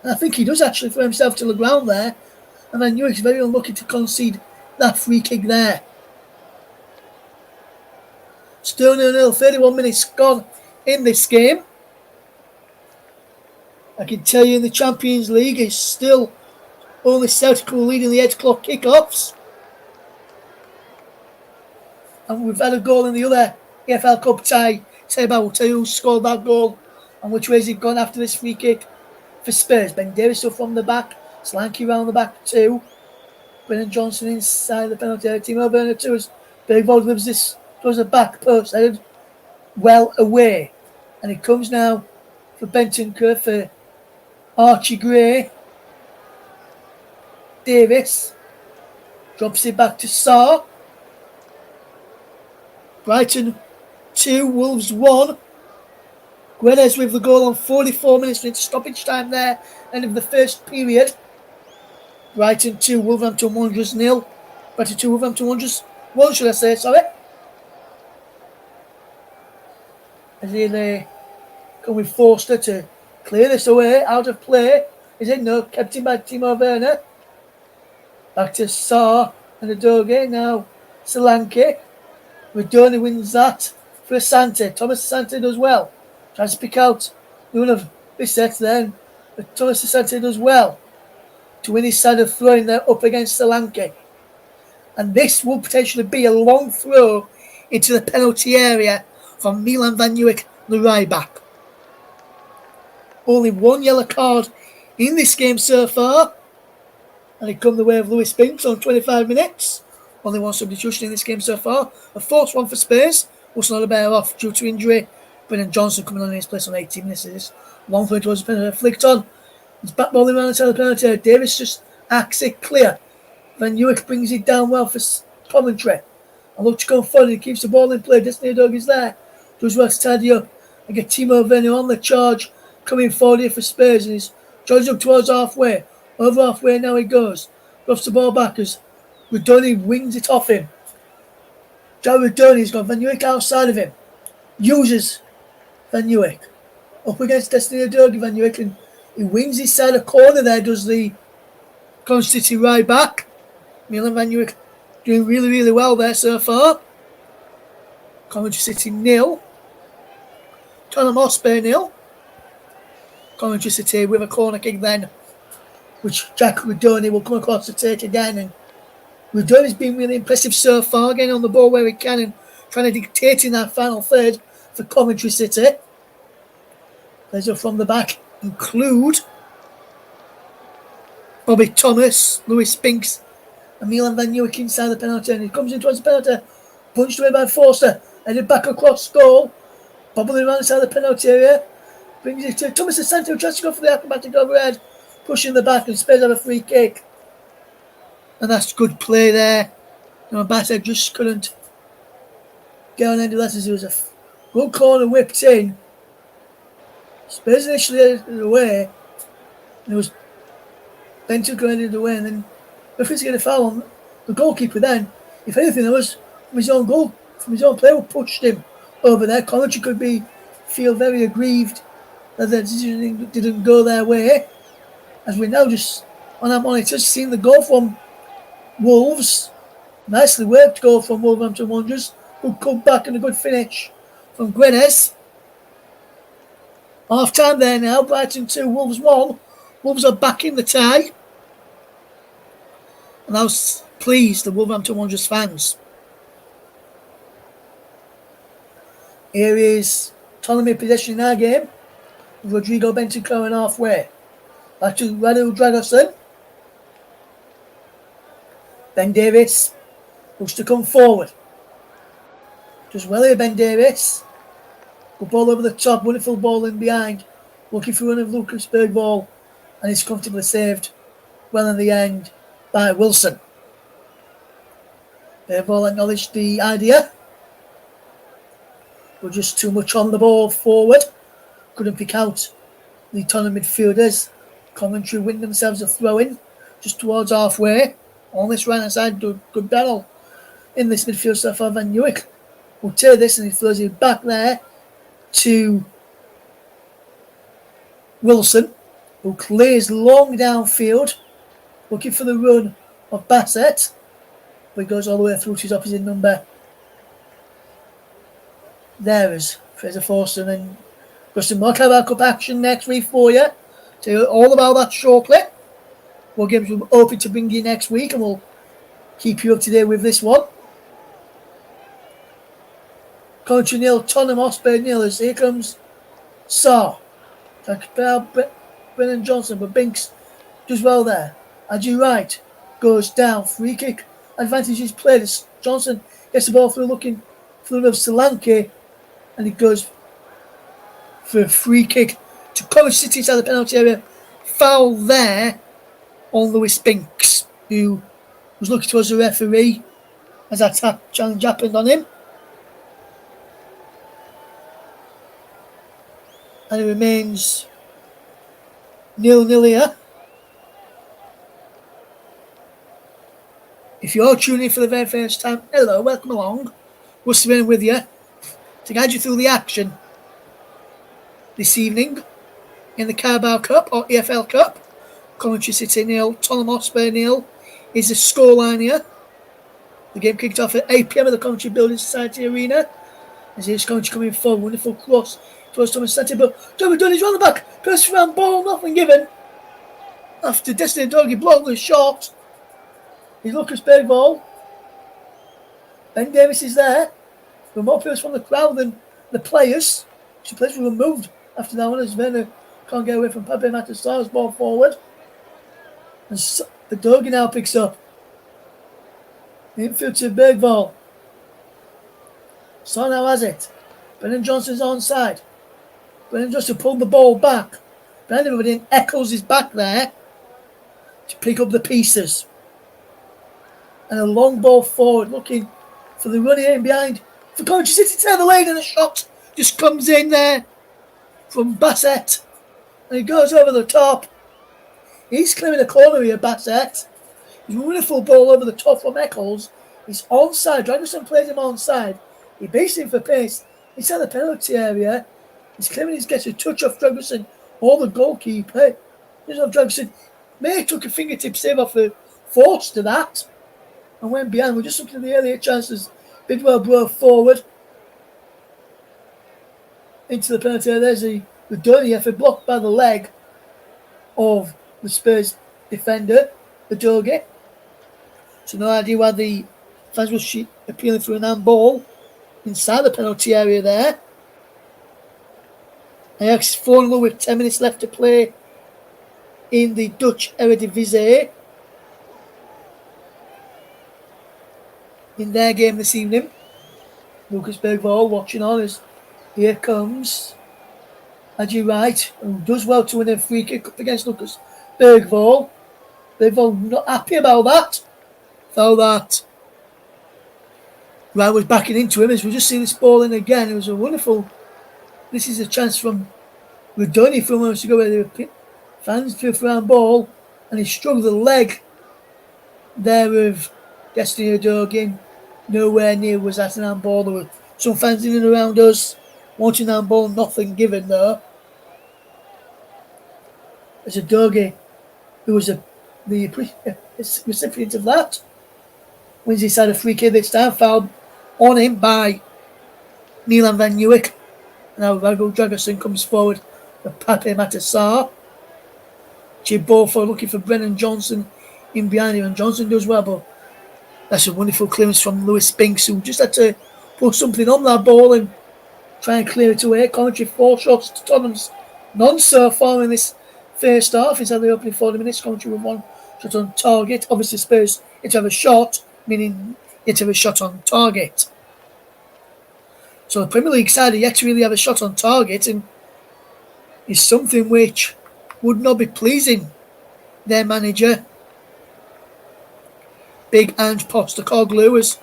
[SPEAKER 1] And I think he does actually throw himself to the ground there. And Van Nieuwijk is very unlucky to concede that free kick there. Still 0-0, 31 minutes gone in this game. I can tell you in the Champions League, it's still only Celtic who are leading the 8 o'clock kickoffs. And we've had a goal in the other EFL Cup tie. Seba will tell you who scored that goal and which way has it gone after this free kick for Spurs. Ben Davies still from the back. Solanke round the back too. Brennan Johnson inside the penalty area. Timo Werner too as Billy Bold lives this towards the back post. Headed well away. And it comes now for Bentancur for Archie Gray. Davis drops it back to Sarr. Brighton 2, Wolves 1. Guedes with the goal on 44 minutes into stoppage time there, end of the first period. Brighton 2, Wolverhampton Wanderers 0. Brighton 2, Wolverhampton Wanderers 1, should I say, sorry. As they come with Forster to clear this away, out of play. Is it? No, kept in by Timo Werner. Back to Sarr and Adoge, now Solanke. Rodoni wins that for Asante. Thomas Asante does well. Tries to pick out one of Bissett then. But Thomas Asante does well to win his side of throwing there up against Solanke. And this will potentially be a long throw into the penalty area from Milan Van Nieuwijk, the right back. Only one yellow card in this game so far. And it come the way of Lewis Binks on 25 minutes. Only one substitution in this game so far. A forced one for Spurs. Was not a bear off due to injury. Brennan Johnson coming on in his place on 18 minutes. This long throw towards the penalty. Flicked on. He's back balling around inside the penalty. Davis just acts it clear. Van Nieuwijk brings it down well for Coventry. And look to go forward. He keeps the ball in play. Destiny Dog is there. Does well to tidy up. And get Timo Werner on the charge. Coming forward here for Spurs. And he's charged up towards halfway. Over halfway now he goes. Drops the ball back as Rodoni wings it off him. Jared Rodoni's got Van Nieuwijk outside of him. Uses Van Nieuwijk. Up against Destiny Udogie. Van Nieuwijk, and he wings his side of corner there, does the Coventry City right back. Milan Van Nieuwijk doing really, really well there so far. Coventry City 0. Tottenham Hotspur 0. Coventry City with a corner kick then, which Jack Rodoni will come across to take again. And Rodoni's been really impressive so far, getting on the ball where he can and trying to dictate in that final third for Coventry City. Players up from the back include Bobby Thomas, Lewis Binks, and Milan Van Nieuwijk inside the penalty. And he comes in towards the penalty, punched away by Forster, headed back across goal, bobbling around inside the penalty area, brings it to Thomas Asante, who tries to go for the acrobatic overhead, pushing the back, and Spurs have a free kick. And that's good play there. Bassett just couldn't get on any of that as it was a good corner whipped in. Spurs initially headed it away. And it was Bentancur headed it away, and then referee's getting a foul on the goalkeeper then. If anything, it was from his own goal, from his own player who pushed him over there. Coventry could feel very aggrieved that the decision didn't go their way. As we're now just on our monitors seeing the goal from Wolves. Nicely worked goal from Wolverhampton Wanderers. Good comeback and a good finish from Guedes. Half time there now. Brighton 2, Wolves 1. Wolves are back in the tie. And I was pleased, the Wolverhampton Wanderers fans. Here is Tottenham in possession in our game. Rodrigo Bentancur on halfway. Back to Radu Dragosin. Ben Davies looks to come forward. Does well here, Ben Davies. Good ball over the top, wonderful ball in behind. Looking for one of Lucas Bergvall, and it's comfortably saved well in the end by Wilson. They've all acknowledged the idea. But just too much on the ball forward. Couldn't pick out the Tottenham midfielders. Coventry win themselves a throw-in just towards halfway. On this right hand side, good battle in this midfield so far. Van Nieuwijk will take this and he throws it back there to Wilson, who clears long downfield, looking for the run of Bassett, but he goes all the way through to his opposite number. There is Fraser Forster, and got some more Carabao Cup action next week for you. Tell you all about that shortly. What games we're hoping to bring you next week, and we'll keep you up to date with this one. Coventry 0, Tottenham Hotspur 0. As here comes Sarr. Brennan Johnson, but Binks does well there. Adji Wright goes down. Free kick advantage is played as Johnson gets the ball through, looking through of Solanke, and he goes for a free kick to Coventry City inside the penalty area. Foul there on Lewis Binks, who was looking towards the referee as that challenge happened on him. And it remains 0-0 here. If you're tuning in for the very first time, hello, welcome along. We'll be with you to guide you through the action this evening in the Carabao Cup or EFL Cup. Coventry City 0, Tottenham Hotspur 0 is the scoreline here. The game kicked off at 8 PM at the Coventry Building Society Arena. As here's Coventry coming forward, wonderful cross towards Thomas Centre, but Joe McDonough is round the back, press around ball, nothing given. After Destiny Dogie blocked the shot, he's Lucas Bergvall. Ben Davis is there. There were more players from the crowd than the players. The players were removed after that one as Werner can't get away from Pepe Matasar's ball forward. And the Dogie now picks up. The infield to Bergvall. So now has it. Brennan Johnson's onside. Brennan Johnson pulled the ball back. Brennan then echoes his back there to pick up the pieces. And a long ball forward, looking for the run in behind for Coventry City to the lane, and a shot just comes in there from Bassett. And he goes over the top. He's clearing the corner here, Bassett. He's a wonderful ball over the top from Eccles. He's onside. Dragoson plays him onside. He beats him for pace inside the penalty area. He's claiming he gets a touch off Dragoson or the goalkeeper. Dragoson may have took a fingertip save off the force to that and went behind. We're just looking at the earlier chances. Bidwell broke forward into the penalty area. There's the dirty effort blocked by the leg of the Spurs defender, the Doge. So no idea why the fans were appealing for an handball inside the penalty area there. Ajax 4-0 with 10 minutes left to play in the Dutch Eredivisie in their game this evening. Lucas Bergvall watching on as here comes Adji Wright, who does well to win a free kick up against Lucas Bergvall. Bergvall not happy about that. Felt that Wright was backing into him as we just see this ball in again. It was a wonderful. This is a chance from Redoni from moments ago where the fans threw for a ball and he struck the leg there of Destiny Udogie. Nowhere near was that an handball. There were some fans in and around us wanting an handball, nothing given though. As Udogie, who was the recipient of that, wins inside a free kick this time, fouled on him by Milan Van Nieuwijk. Now Ragul Dragoson comes forward for Pepe Matasar. Chibofo looking for Brennan Johnson in behind him, and Johnson does well, but that's a wonderful clearance from Lewis Binks, who just had to put something on that ball and try and clear it away. Coventry 4 shots to Tottenham's none so far in this first half. Inside the opening 40 minutes, Coventry with 1 shot on target. Obviously Spurs had to have a shot, meaning you had to have a shot on target. So the Premier League side yet to really have a shot on target, and is something which would not be pleasing their manager, Big Ange Postecoglou, as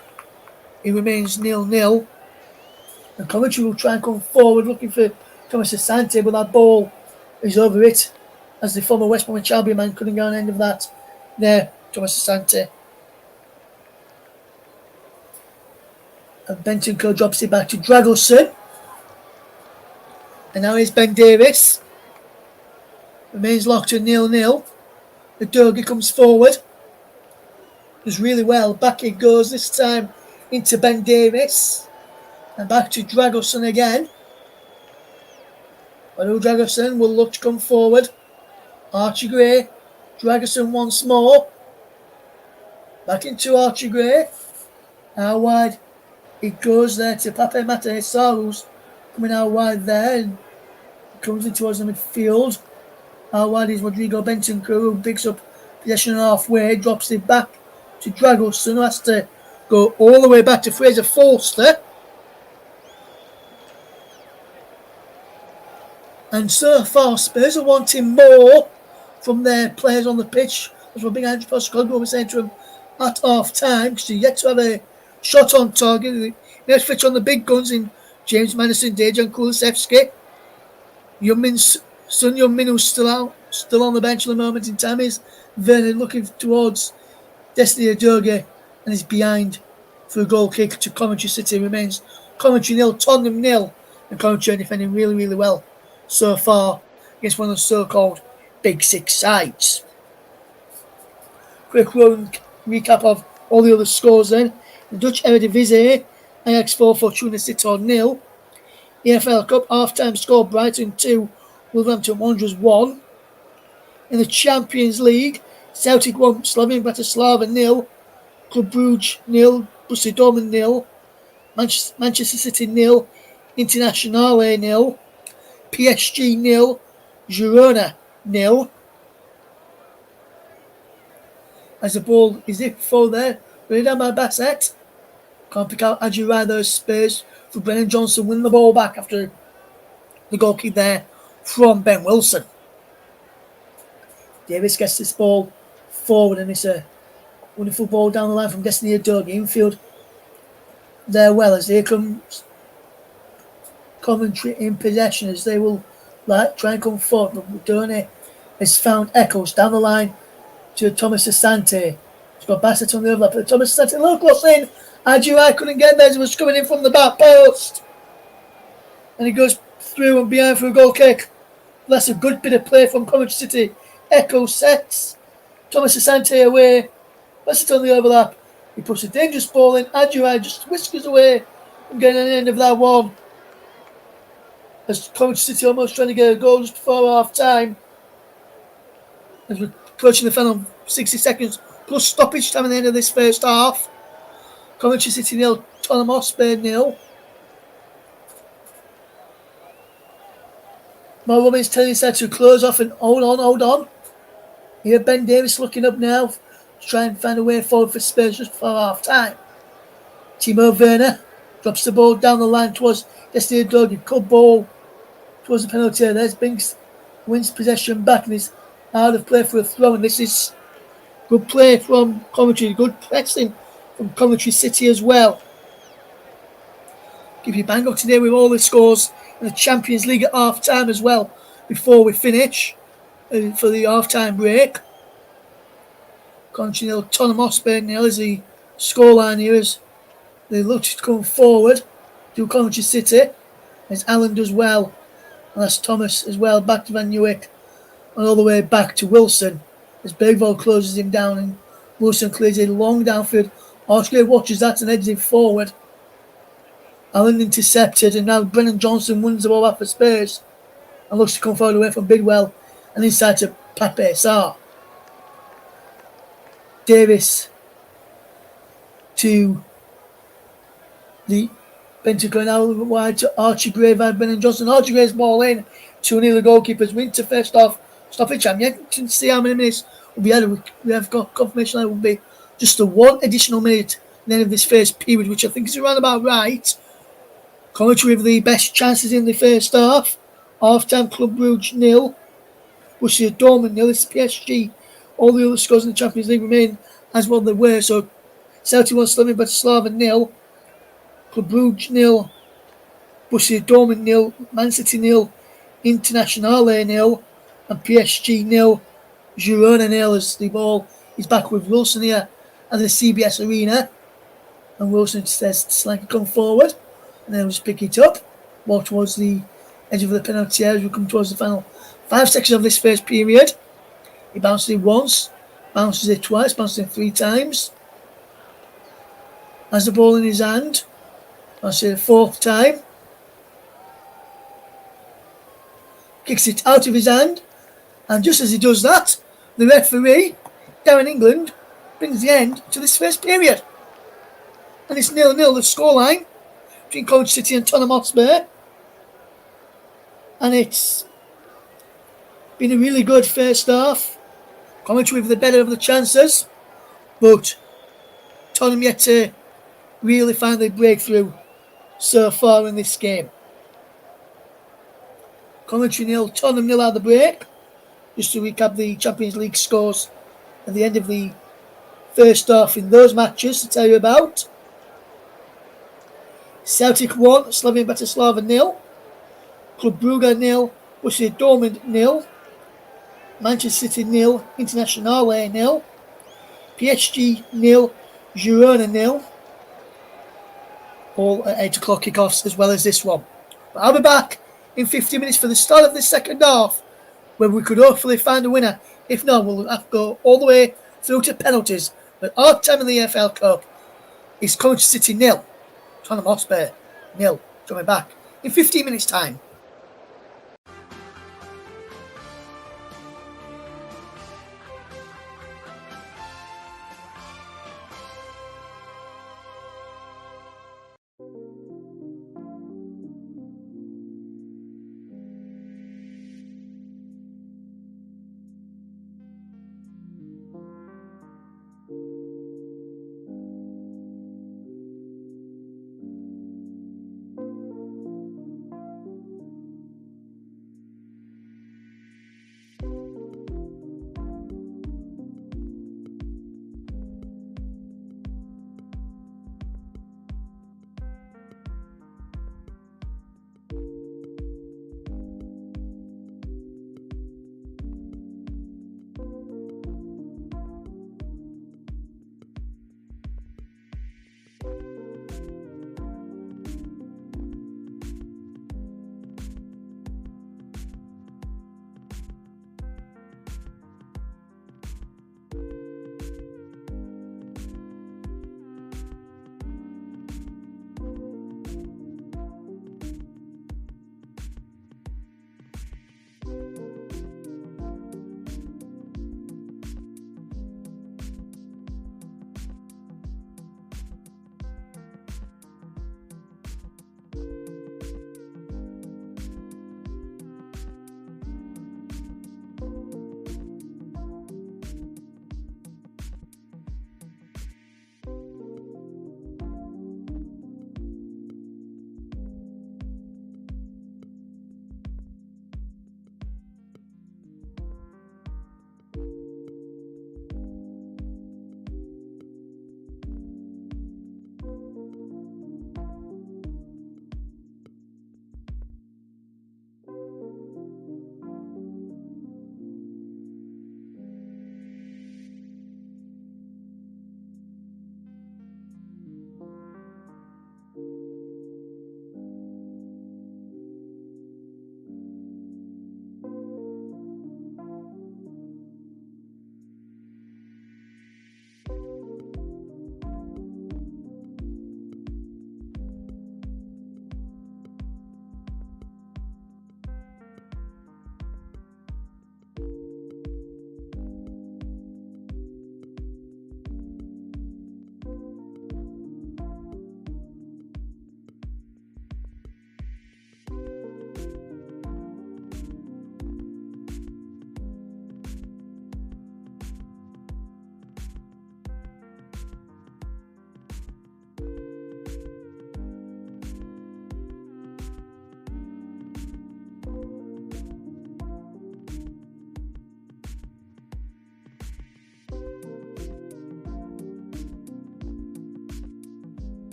[SPEAKER 1] it remains 0-0. And Coventry will try and come forward looking for Thomas Asante, but that ball is over it as the former West Bromwich Albion man couldn't get on the end of that. There, Thomas Asante. And Bentancur drops it back to Dragoson. And now it's Ben Davis. Remains locked to 0-0. The Doga comes forward. Does really well. Back it goes this time into Ben Davis. And back to Dragoson again. But Dragoson will look to come forward. Archie Gray. Dragoson once more. Back into Archie Gray. How wide it goes there to Pape Mataessa, who's coming out wide there and comes in towards the midfield. How wide is Rodrigo Bentancur, who picks up possession halfway, drops it back to Dragoson, who has to go all the way back to Fraser Forster. And so far, Spurs are wanting more from their players on the pitch. That's what Big Andrew Postecoglou was saying to him at half time, because he yet to have a shot on target. Let's fit on the big guns in James Madison, Dejan Kulusevski. Son Heung-min, who's still on the bench at the moment in time, is Vernon looking towards Destiny Udogie and is behind for a goal kick to Coventry City. Remains Coventry 0, Tottenham 0, and Coventry are defending really, really well so far against one of the so-called Big Six sides. Quick recap of all the other scores then. The Dutch Eredivisie, Ajax 4, Fortuna Sittard 0. EFL Cup half-time score, Brighton 2, Wolverhampton Wanderers 1. In the Champions League, Celtic 1, Slavia Bratislava 0, Club Brugge 0, Borussia Dortmund 0, Manchester City 0, Internazionale 0, PSG 0, Girona 0. As the ball is it for there, ready down by Bassett. Can't pick out Adjira, those Spurs for Brennan Johnson winning the ball back after the goal kick there from Ben Wilson. Davis gets this ball forward and it's a wonderful ball down the line from Destiny Udogie. Infield there well as here comes Coventry in possession as they will try and come forward. But Udone has found echoes down the line to Thomas Asante. He's got Bassett on the overlap. But Thomas Asante a little close in. Adjira couldn't get there as he was coming in from the back post. And he goes through and behind for a goal kick. That's a good bit of play from Coventry City. Echo sets. Thomas Asante away. Bassett on the overlap. He puts a dangerous ball in. Adjira just whiskers away from getting an end of that one. As Coventry City almost trying to get a goal just before half time. As we're approaching the final 60 seconds plus stoppage time at the end of this first half. Coventry City 0, Tottenham Hotspur 0. Mo Robbins telling his side to close off and hold on. Here Ben Davis looking up now to try and find a way forward for Spurs just before half time. Timo Werner drops the ball down the line towards Destiny Udogie. Good ball towards the penalty. There's Binks, wins possession back and is out of play for a throw. And this is good play from Coventry. Good pressing from Coventry City as well. Give you bang up today with all the scores in the Champions League at half time as well before we finish for the half time break. Coventry 0, Tottenham Hotspur 0 is the scoreline here as they look to come forward to Coventry City as Allen does well. And that's Thomas as well, back to Van Nieuwijk and all the way back to Wilson as Bergvall closes him down and Wilson clears it long downfield. Archgate watches that and heads it forward. Allen intercepted and now Brennan Johnson wins the ball back for Spurs and looks to come forward away from Bidwell and inside to Pape Sarr. Davis to the Bentancur now wide to Archie Gray by Brennan Johnson. Archie Gray's ball in 2-0 the goalkeepers win to first off stoppage. I'm yet to see how many minutes we have got confirmation that it will be just the one additional minute at the end of this first period, which I think is around about right. Coventry with the best chances in the first half. Half-time Club Brugge 0. Borussia Dortmund 0. This is PSG. All the other scores in the Champions League remain as well they were. So Celtic 1, Slavia Bratislava 0. Club Brugge 0, Borussia Dortmund 0, Man City 0, Internazionale 0, and PSG 0, Girona 0 as the ball is back with Wilson here at the CBS Arena. And Wilson says to Solanke come forward, and then we'll just pick it up more towards the edge of the penalty area as we come towards the final 5 seconds of this first period. He bounces it once, bounces it twice, bounces it 3 times. Has the ball in his hand, bounces it a 4th time. Kicks it out of his hand, and just as he does that, the referee, down in England, brings the end to this first period. And it's 0-0 the scoreline between Coventry City and Tottenham Hotspur. And it's been a really good first half. Coventry with the better of the chances, but Tottenham yet to really find their breakthrough so far in this game. Coventry 0, Tottenham 0 at the break. Just to recap the Champions League scores at the end of the first half in those matches to tell you about. Celtic 1, Slavian Bratislava 0, Club Brugge 0, Borussia Dortmund 0, Manchester City 0, Internazionale 0, PSG 0, Girona 0. All at 8 o'clock kickoffs as well as this one. But I'll be back in 50 minutes for the start of the second half, where we could hopefully find a winner. If not, we'll have to go all the way through to penalties. But our time in the EFL Cup is Coventry City 0, Tottenham Hotspur 0. Coming back in 15 minutes' time.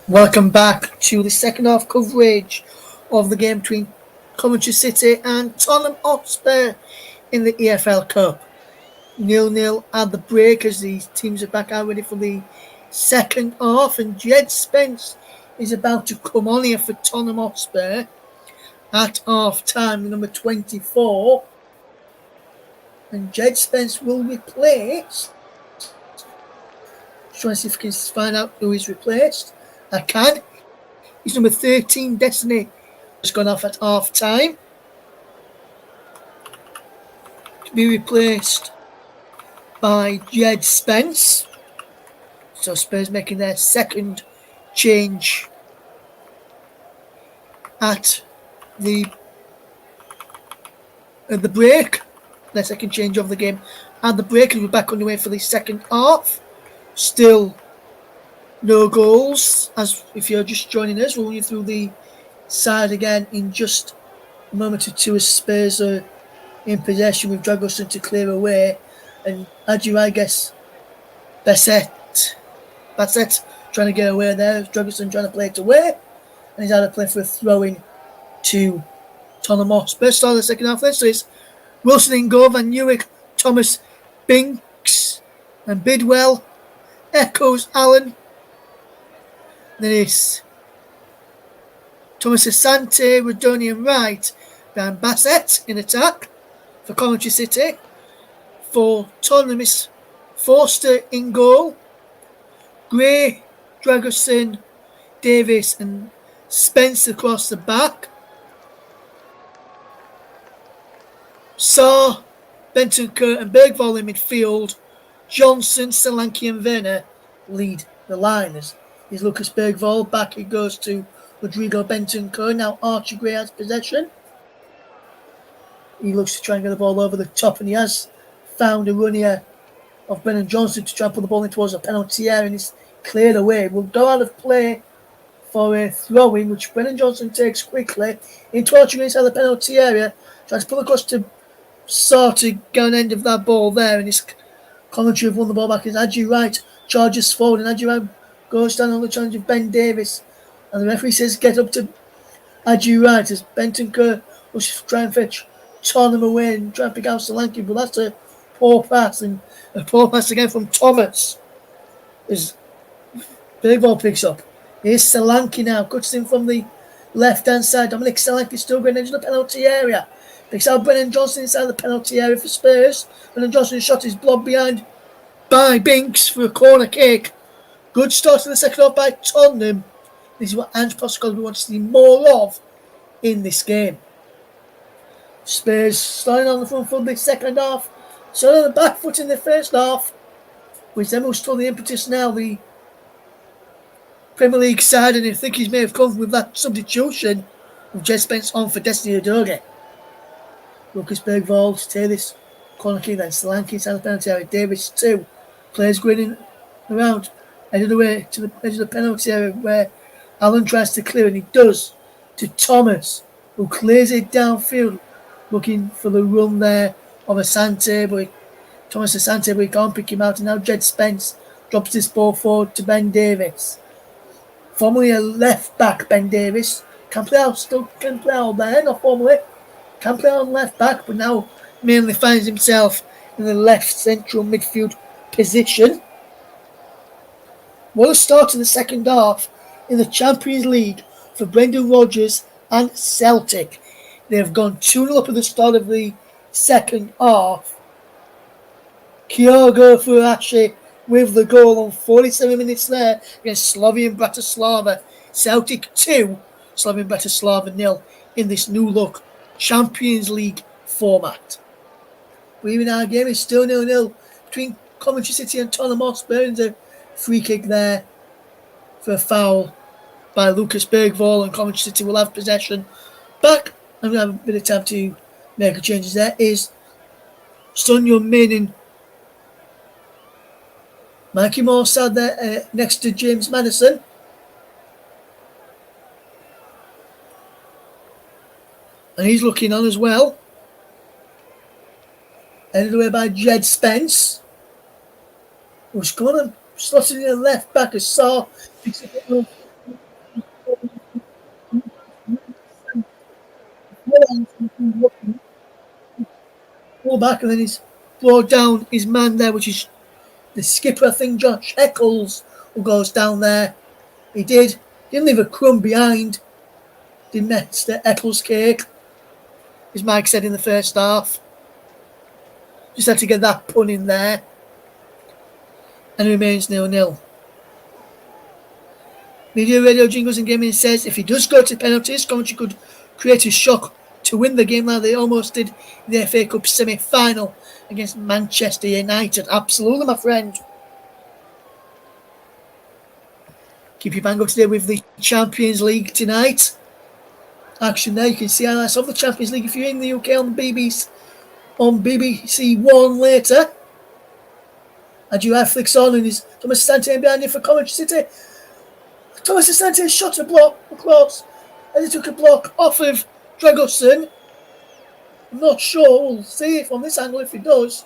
[SPEAKER 1] Welcome back to the second half coverage of the game between Coventry City and Tottenham Hotspur in the EFL Cup. 0-0 at the break as these teams are back out ready for the second half, and Jed Spence is about to come on here for Tottenham Hotspur at half time, number 24. And Jed Spence will replace. Trying to see if I can find out who he's replaced. I can. He's number 13, Destiny, has gone off at half time to be replaced by Jed Spence. So Spurs making their second change at the break. Their second change of the game at the break, and we're back underway for the second half. Still no goals. As if you're just joining us, we'll run you through the side again in just a moment or two as Spurs are in possession with Dragosin to clear away, and Adju, I guess, Bassett trying to get away there. Dragosin trying to play it away, and he's out of play for a throw-in to Tottenham Hotspur. Start of the second half then, so it's Wilson in goal, Van Newick, Thomas, Binks, and Bidwell. Echoes Allen. Then it's Thomas Asante, Rodoni and Wright, behind Bassett in attack for Coventry City. For Tottenham, it's Forster in goal, Gray, Dragosin, Davis and Spence across the back. Saar, Bentancur and Bergvall in midfield. Johnson, Solanke and Werner lead the line. As is Lucas Bergvall back, it goes to Rodrigo Bentancur. Now Archie Gray has possession. He looks to try and get the ball over the top, and he has found a run here of Brennan Johnson to try and put the ball in towards a penalty area, and he's cleared away. Will go out of play for a throw-in, which Brennan Johnson takes quickly into Archie Gray inside the penalty area. Tries to pull across to Saar to get an end of that ball there, and his Coventry have won the ball back as Adju Wright charges forward, and Adju Wright goes down on the challenge of Ben Davis, and the referee says get up to Adju Wright as Bentancur will try and fetch Tottenham away and try and pick out Solanke, but that's a poor pass, and a poor pass again from Thomas as Bergvall picks up. Here's Solanke now, cuts in from the left hand side. Dominic Solanke still going into the penalty area. Picks out Brennan Johnson inside the penalty area for Spurs. Brennan Johnson's shot is blocked behind by Binks for a corner kick. Good start to the second half by Tottenham. This is what Ange Postecoglou wants to see more of in this game. Spurs starting on the front foot this second half. So on the back foot in the first half, which then will still the impetus now. The Premier League side, and I think he may have come with that substitution of Jed Spence on for Destiny Udogie. Lucas Bergvall to take this corner kick, then Solanke inside the penalty area. Davis too. Players going in around, headed away to the edge of the penalty area where Allen tries to clear, and he does, to Thomas, who clears it downfield, looking for the run there of Asante, but Thomas Asante, but he can't pick him out, and now Jed Spence drops this ball forward to Ben Davis. Formerly a left back, Ben Davis. Can play out there, not formerly. Can play on left back, but now mainly finds himself in the left central midfield position. What a start to the second half in the Champions League for Brendan Rodgers and Celtic. They have gone 2-0 up at the start of the second half. Kyogo Furuhashi with the goal on 47 minutes there against Slovan Bratislava. Celtic 2, Slovan Bratislava 0 in this new look Champions League format. But even our game is still 0-0 between Coventry City and Tottenham Hotspur. There's a free kick there for a foul by Lucas Bergvall, and Coventry City will have possession back. I'm going to have a bit of time to make changes there. Is Son Heung-min and Mikey Moore sat there next to James Maddison. And he's looking on as well. Headed away by Jed Spence, who's gone and slotted in the left back as Saar picks up Pull back, and then he's brought down his man there, which is the skipper, I think, Josh Eccles, who goes down there. He didn't leave a crumb behind. Didn't mess the Eccles cake, as Mike said in the first half. Just had to get that pun in there. And it remains 0-0. Media Radio Jingles and Gaming says if he does go to penalties, Coventry could create a shock to win the game like they almost did in the FA Cup semi-final against Manchester United. Absolutely, my friend. Keep your bang up today with the Champions League tonight. Action there. You can see highlights of the Champions League if you're in the UK on BBC One later. And you have flicks on and is Thomas Asante behind you for Coventry City. Thomas Asante shot a block across and he took a block off of Dragosin. I'm not sure. We'll see it from this angle if he does.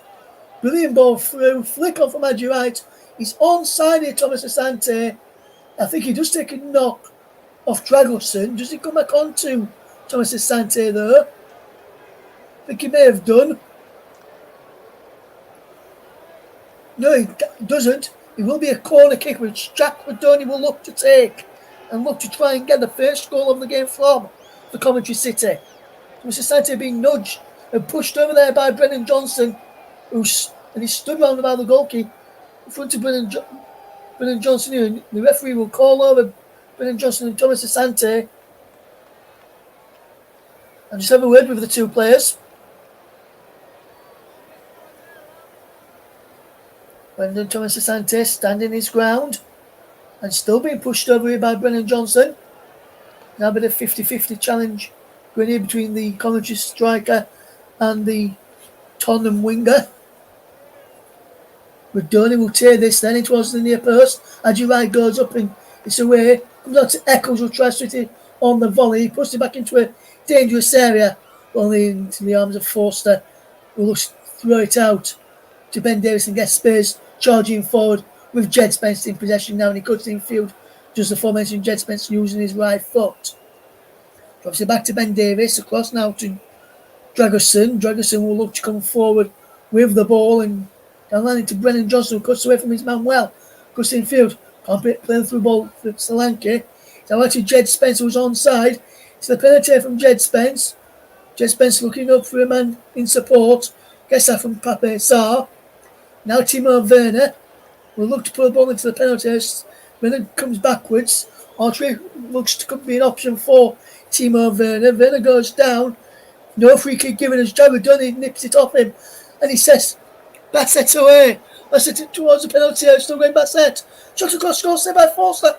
[SPEAKER 1] Brilliant ball through. Flick on from Adji Wright. He's onside here, Thomas Asante. I think he does take a knock off Dragosin. Does he come back on to Thomas Asante though? I think he may have done. No, he doesn't. It will be a corner kick which Jack Rodoni will look to take and look to try and get the first goal of the game from the Coventry City. Thomas Asante being nudged and pushed over there by Brennan Johnson, and he stood round about the goalkeeper in front of Brennan Johnson here. And the referee will call over Brennan Johnson and Thomas Asante and just have a word with the two players. Brendan Thomas Asante standing his ground and still being pushed over here by Brennan Johnson. Now a bit of 50-50 challenge going here between the Coventry striker and the Tottenham winger. Rodoni will tear this then. It was the near post. Adji Wright goes up and it's away. Comes out to Eccles, who tries to hit it on the volley. He puts it back into a dangerous area. Only into the arms of Forster, who looks to throw it out to Ben Davies and gets Spurs charging forward with Jed Spence in possession now, and he cuts in field. Just the aforementioned Jed Spence using his right foot. Drops it back to Ben Davies, across now to Dragosin. Dragosin will look to come forward with the ball and down landing to Brennan Johnson, who cuts away from his man well. Cuts in field. Can't play through ball for Solanke. Now to Jed Spence, who's onside. It's the penalty from Jed Spence. Jed Spence looking up for a man in support. Gets that from Pape Sarr. Now Timo Werner will look to put the ball into the penalty area. Werner comes backwards. Archery looks to be an option for Timo Werner. Werner goes down. No free kick given as Jared nips it off him. And he says, Bassett away. Bassett towards the penalty area. Still going Bassett. Shot across, goal saved by Forster.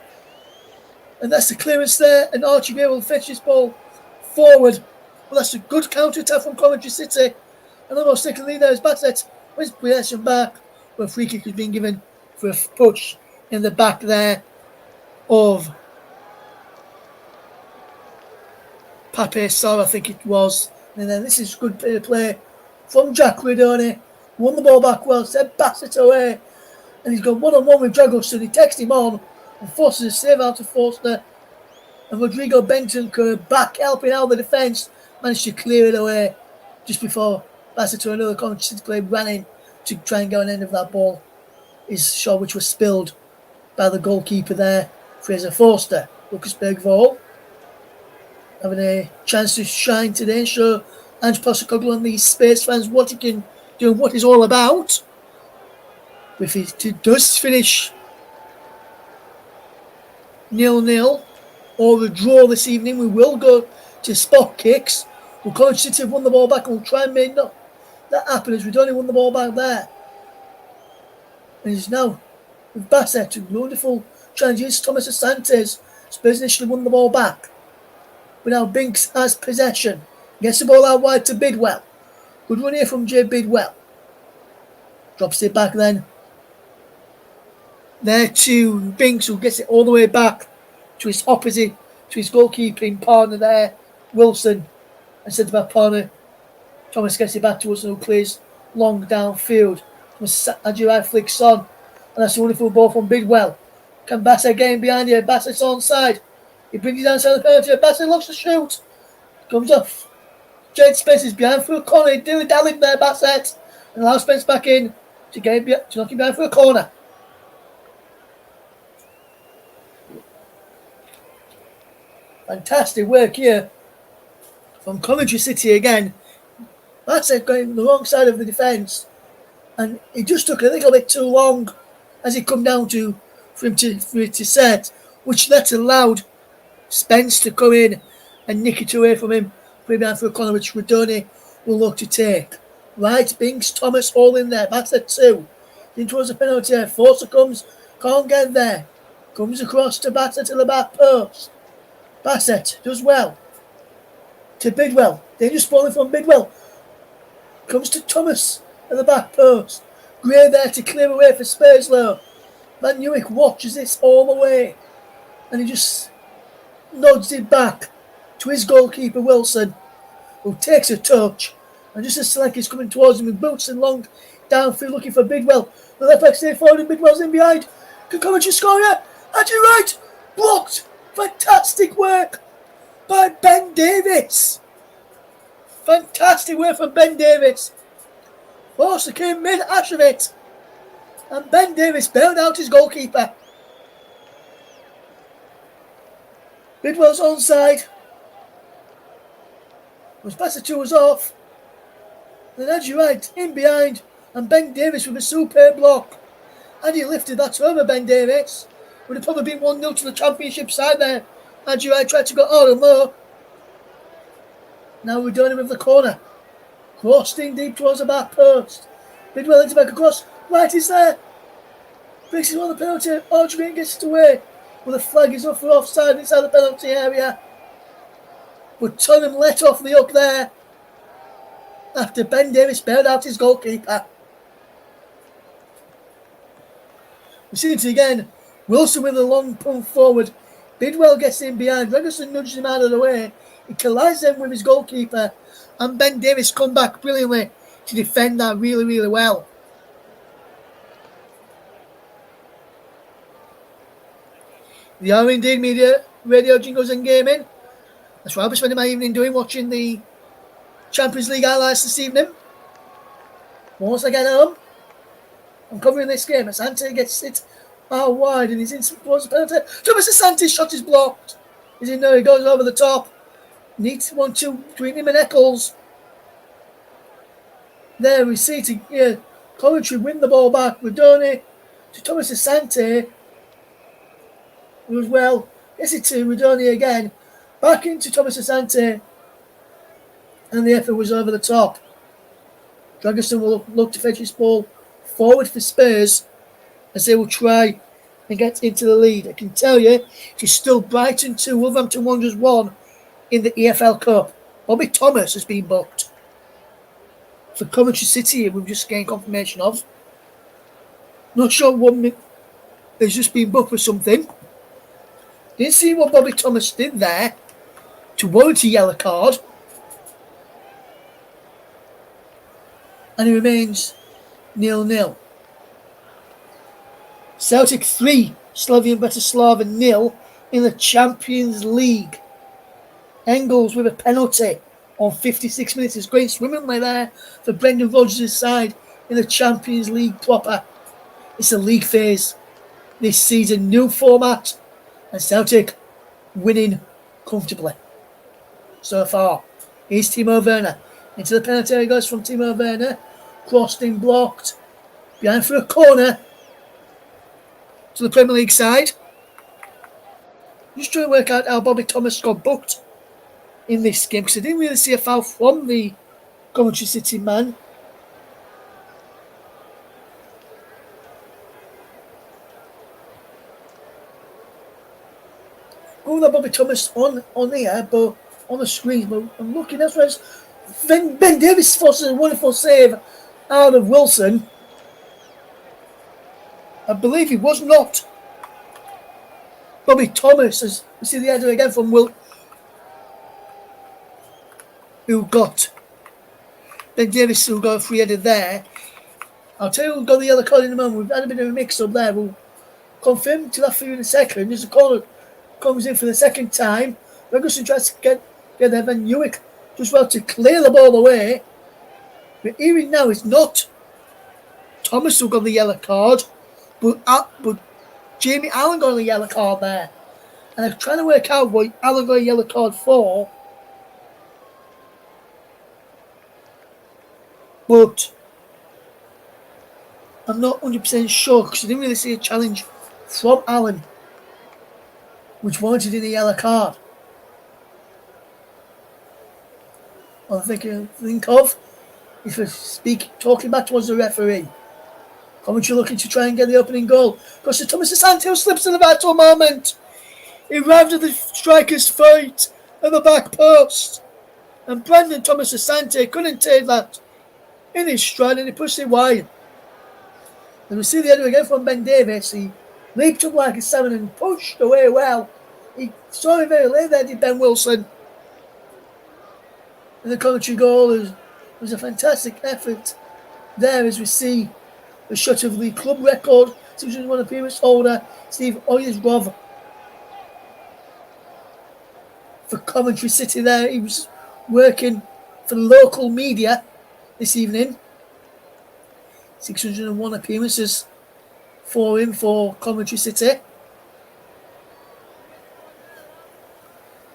[SPEAKER 1] And that's the clearance there. And Archie Gray will fetch his ball forward. Well, that's a good counter attack from Coventry City. And almost taking the lead there is Bassett. With possession back. But a free kick has been given for a push in the back there of Pape Sarr, I think it was. And then this is good play from Jack Rodoni. Won the ball back well, sent Bassett away. And he's gone one-on-one with Dragosin. He takes him on and forces a save out of Forster. And Rodrigo Bentancur back helping out the defence. Managed to clear it away just before Bassett to another Coventry City player ran in to try and go on the end of that ball. His shot, which was spilled by the goalkeeper there, Fraser Forster. Lucas Bergvall having a chance to shine today and show Ange Postecoglou and these Spurs fans what he can do and what he's all about. If it does finish 0-0 or a draw this evening, we will go to spot kicks. We'll Coventry City have won the ball back and we'll try and make that happen as we'd only won the ball back there. And he's now with Bassett, a wonderful challenge. Thomas Asante. Spurs initially won the ball back. But now Binks has possession. Gets the ball out wide to Bidwell. Good run here from Jay Bidwell. Drops it back then. There to Binks, who gets it all the way back to his opposite, to his goalkeeping partner there, Wilson. And centre-back partner, Thomas gets it back to Wilson, who plays long downfield. Adji flicks on. And that's a wonderful ball from Bidwell. Can Bassett get in behind here? Bassett's onside. He brings it down to the penalty. Bassett looks to shoot. Comes off. Jed Spence is behind for a corner. Dilly dallying there, Bassett. And allows Spence back in to knock him down for a corner. Fantastic work here from Coventry City again. Bassett going the wrong side of the defence. And it just took a little bit too long as he come down for it to set, which that allowed Spence to come in and nick it away from him, put him down for a corner, which Rodoni will look to take. Right, Binks, Thomas, all in there. Bassett 2. In towards the penalty area. Forster comes, can't get there. Comes across to Bassett to the back post. Bassett does well. To Bidwell. Dangerous falling from Bidwell. Comes to Thomas at the back post. Gray there to clear away for Spurslow. Van Newick watches this all the way. And he just nods it back to his goalkeeper Wilson, who takes a touch. And just as Selleck is coming towards him with boots and long downfield looking for Bidwell. The left back stay forward and Bidwell's in behind. Can Coventry score yet? And you're right! Blocked! Fantastic work by Ben Davis. Fantastic work from Ben Davis. Forster came mid-ash of it. And Ben Davis bailed out his goalkeeper. Bidwell's onside. Was Bassett was off. Then Andrew Wright in behind. And Ben Davis with a superb block. And he lifted that over Ben Davis. Would have probably been 1-0 to the championship side there. Andrew Wright tried to go all and low. Now we're doing it with the corner. Crossed in deep towards the back post. Bidwell into back across. Wright is there. Briggs is on the penalty. Green gets it away. Well, the flag is up for offside inside the penalty area. But Tottenham let off the hook there after Ben Davis bailed out his goalkeeper. We see it again. Wilson with a long pull forward. Bidwell gets in behind. Regerson nudges him out of the way. He collides them with his goalkeeper. And Ben Davis come back brilliantly to defend that really, really well. The are indeed media, radio jingles and gaming. That's what I'll be spending my evening doing, watching the Champions League highlights this evening. Once I get home, I'm covering this game. Asante gets it out wide and he's in towards the penalty. Thomas Asante's shot is blocked. He's in there, he goes over the top. Needs 1-2 between him and Eccles. There we see Coventry win the ball back. Rodoni to Thomas Asante. As well. Gets it to Rodoni again. Back into Thomas Asante. And the effort was over the top. Dragerson will look to fetch his ball forward for Spurs as they will try and get into the lead. I can tell you, it is still Brighton 2, Wolverhampton Wanderers 1 in the EFL Cup. Bobby Thomas has been booked for Coventry City, we've just gained confirmation of. Not sure what has just been booked for something. Didn't see what Bobby Thomas did there to warrant a yellow card. And he remains 0-0. Celtic 3, Slavian Bratislava 0 in the Champions League. Engels with a penalty on 56 minutes is going swimmingly there for Brendan Rodgers' side in the Champions League proper. It's a league phase this season, new format, and Celtic winning comfortably so far. Here's Timo Werner. Into the penalty area goes from Timo Werner. Crossed in, blocked. Behind for a corner to the Premier League side. Just trying to work out how Bobby Thomas got booked in this game because I didn't really see a foul from the Coventry City man. Oh, that Bobby Thomas on here, but on the screen. But I'm looking, that's where Ben Davis forces a wonderful save out of Wilson. I believe it was not Bobby Thomas, as we see the header again from Will, who got Ben Davis, who got a free header there. I'll tell you who got the yellow card in a moment. We've had a bit of a mix up there. We'll confirm to that for you in a second. There's a corner comes in for the second time. Ferguson tries to get there. Van Newick just about to clear the ball away. But even now, it's not Thomas who got the yellow card, but Jamie Allen got a yellow card there. And I'm trying to work out what Allen got a yellow card for. But I'm not 100% sure because I didn't really see a challenge from Allen, which warranted in a yellow card. All I think of if I talking back towards the referee. Coventry looking to try and get the opening goal. Because Thomas Asante slips in the vital moment. He arrived at the striker's feet at the back post. And Brandon Thomas Asante couldn't take that in his stride and he pushed it wide. And we see the header again from Ben Davies. He leaped up like a salmon and pushed away well. He saw it very late there, did Ben Wilson. And the Coventry goal was a fantastic effort there as we see the shot of the club record, 601 appearance holder, Steve Oyers-Rov for Coventry City there. He was working for the local media this evening. 601 appearances for him for Coventry City.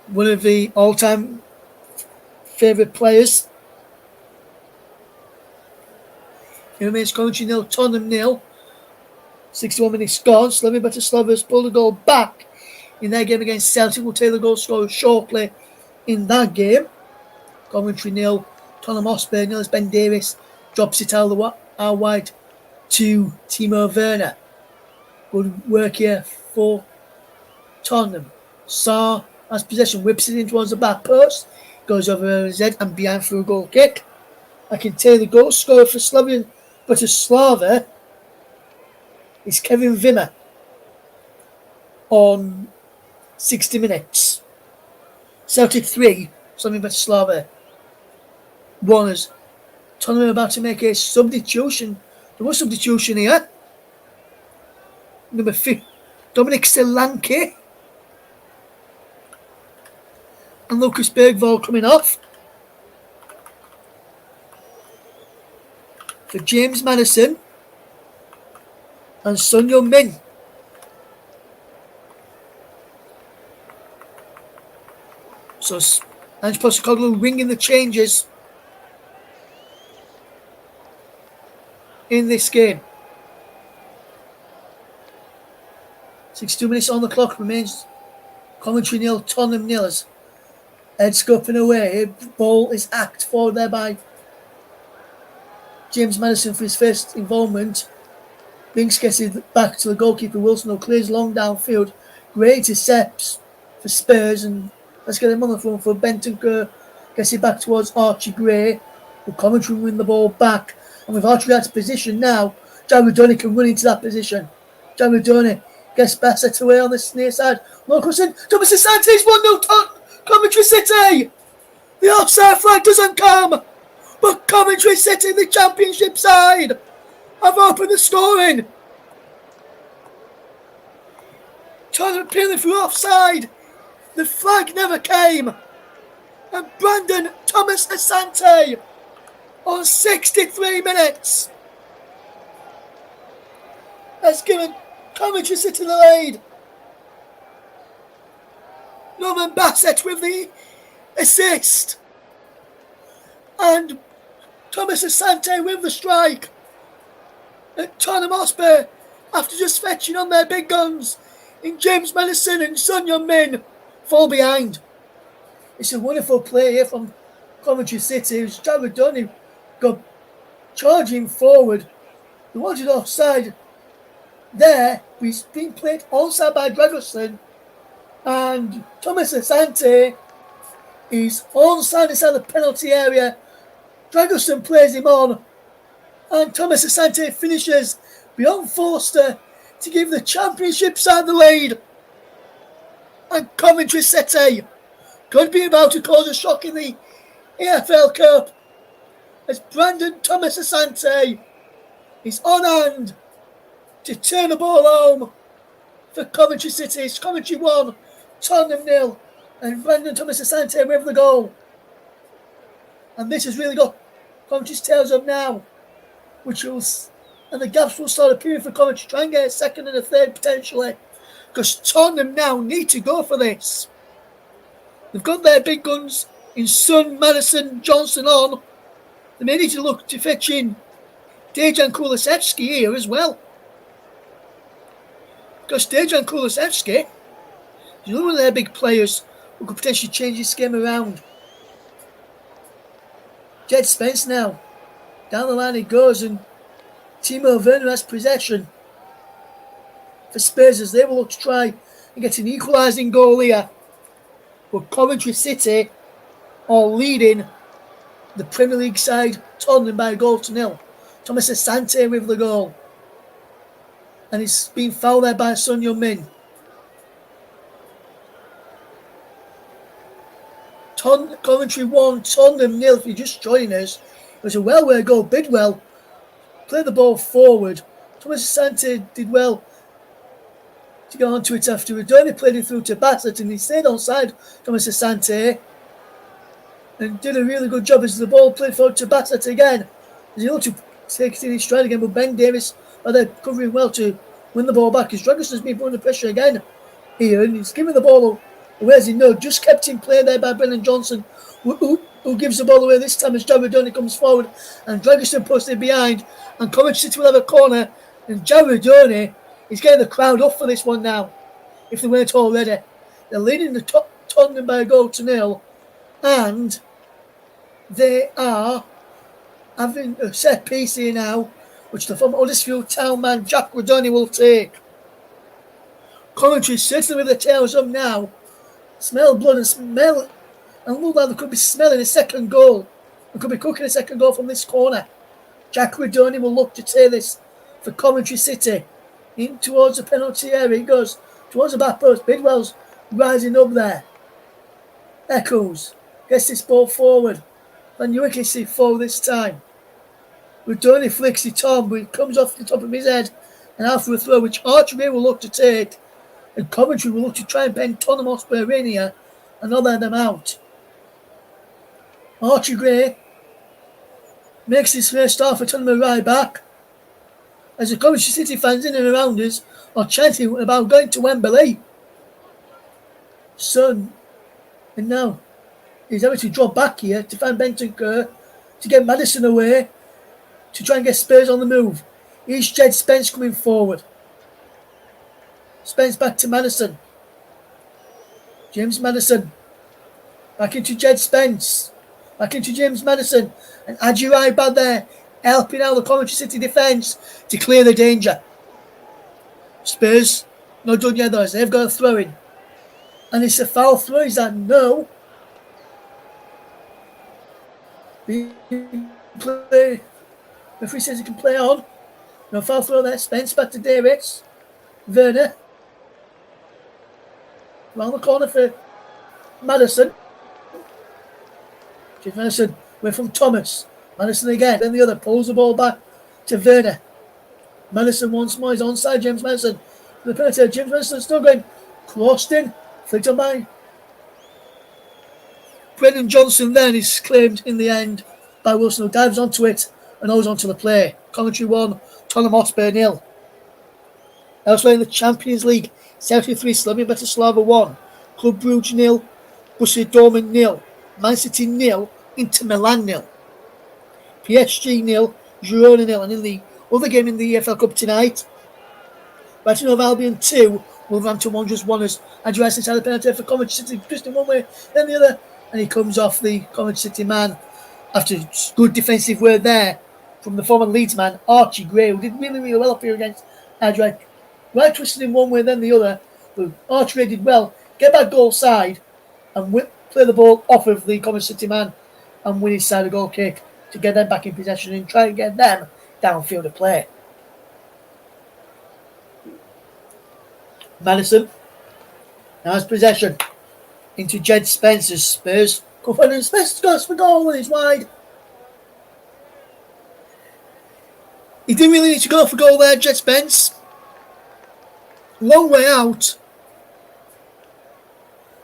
[SPEAKER 1] One of the all-time favourite players. It remains Coventry 0, Tottenham 0. 61 minutes gone. Slaven Bratislavas pulled the goal back in their game against Celtic. Will take the goal scorer shortly in that game. Coventry 0, Tottenham Hotspur 0 as Ben Davies drops it out wide to Timo Werner. Good work here for Tottenham. Sarr has possession, whips it in towards the back post, goes over his head and behind for a goal kick. I can tell the goal scorer for Slaven Bratislava is Kevin Wimmer on 60 minutes. Celtic 3, Slaven Bratislava 1 as Tottenham about to make a substitution. There was substitution here. Number 5, Dominic Solanke and Lucas Bergvall coming off for James Maddison and Son Heung-min. So Ange Postecoglou ringing the changes in this game. 62 minutes on the clock, remains Coventry 0, Tottenham 0. Head scoping away, ball is hacked forward there by James Maddison for his first involvement. Binks gets it back to the goalkeeper Wilson, who clears long downfield. Great intercepts for Spurs, and let's get him on the front for Bentancur. Gets it back towards Archie Gray. The Coventry win the ball back, and with Archie out of position now, Jared can run into that position. Jared gets Bassett away on the near side. Wilkinson, Thomas Asante 1-0 Coventry City. The offside flag doesn't come, but Coventry City, the championship side, have opened the scoring. Tottenham appealing through offside. The flag never came. And Brandon Thomas Asante on 63 minutes has given Coventry City the lead. Norman Bassett with the assist. And Thomas Asante with the strike. At Tottenham Hotspur, after just fetching on their big guns in James Maddison and Son Heung-min, fall behind. It's a wonderful play here from Coventry City. It was Jared Dunn got charging forward. He wanted offside there. He's been played onside by Gregerson. And Thomas Asante is onside inside the penalty area. Gregerson plays him on. And Thomas Asante finishes beyond Forster to give the championship side the lead. And Coventry City could be about to cause a shock in the EFL Cup as Brandon Thomas Asante is on hand to turn the ball home for Coventry City. It's Coventry 1, Tottenham 0, and Brandon Thomas Asante with the goal. And this has really got Coventry's tails up now, and the gaps will start appearing for Coventry to try and get a second and a third potentially, because Tottenham now need to go for this. They've got their big guns in Son, Madison, Johnson on. They may need to look to fetch in Dejan Kulusevski here as well, because Dejan Kulusevski is one of their big players who could potentially change this game around. Jed Spence now. Down the line he goes, and Timo Werner has possession for Spurs as they will look to try and get an equalising goal here. But Coventry City are leading the Premier League side Tottenham by a goal to nil. Thomas Asante with the goal. And he's been fouled there by Son Heung-min. Coventry 1, Tottenham 0 if you're just joining us. It was a well-worked goal. Bidwell played the ball forward. Thomas Asante did well to get onto it afterwards. Only played it through to Bassett, and he stayed onside Thomas Asante and did a really good job as the ball played forward to Bassett again. As he looked to take it in his stride again, but Ben Davis are there covering well to win the ball back. His Dragon's been put under pressure again here, and he's giving the ball away as he knows. Just kept in play there by Brennan Johnson, who gives the ball away this time as Jared Donny comes forward, and Dragonson posted behind, and Coventry City will have a corner, and Jared Donny is getting the crowd up for this one now, if they weren't already. They're leading the Tottenham by a goal to nil, and they are having a set piece here now, which the former Huddersfield Town man Jack Rodoni will take. Coventry sitting with their tails up now. Smell blood and look like they could be smelling a second goal. They could be cooking a second goal from this corner. Jack Rodoni will look to take this for Coventry City. In towards the penalty area. He goes towards the back post. Bidwell's rising up there. Echoes. Gets this ball forward. Van Uwikisi forward this time. Rodoni flicks it on, but it comes off the top of his head and out for a throw, which Archie will look to take. And Coventry will look to try and bend Tottenham Hotspur in here and not let them out. Archie Gray makes his first start for Tottenham right back. As the Coventry City fans in and around us are chanting about going to Wembley. Son, and now he's having to drop back here to find Benton Kerr to get Madison away to try and get Spurs on the move. Here's Jed Spence coming forward. Spence back to Madison. James Madison. Back into Jed Spence. Back into James Madison. And Adjurai bad there, helping out the Coventry City defence to clear the danger. Spurs, not done yet though, they've got a throw in. And it's a foul throw, is that? No. Play. Referee says he can play on. No foul throw there. Spence back to Davis. Werner. Round the corner for Madison. James Madison away from Thomas. Madison again. Then the other pulls the ball back to Werner. Madison once more is onside. James Madison. The penalty. James Madison still going. Crossed in. Flicked on by Brendan Johnson. Then is claimed in the end by Wilson, who dives onto it and goes onto the play. Coventry 1, Tottenham Hotspur 0. Elsewhere in the Champions League, Celtic 3, Slavia Bratislava 1, Club Brugge 0, Borussia Dortmund 0, Man City 0, Inter Milan 0, PSG 0, Girona 0. And in the other game in the EFL Cup tonight, Brighton of Albion 2, Wolverhampton Wanderers 1 as Andrew Rice inside the penalty for Coventry City, just in one way, then the other, and he comes off the Coventry City man after good defensive work there from the former Leeds man, Archie Gray, who did really, really well up here against Andrew. Right twisted in one way, then the other, but Archie Gray did well, get back goal side and play the ball off of the Coventry City man and win his side a goal kick to get them back in possession and try and get them downfield to play. Madison now has possession into Jed Spence's Spurs. And Spence goes for goal and it's wide. He didn't really need to go for goal there, Jed Spence. Long way out.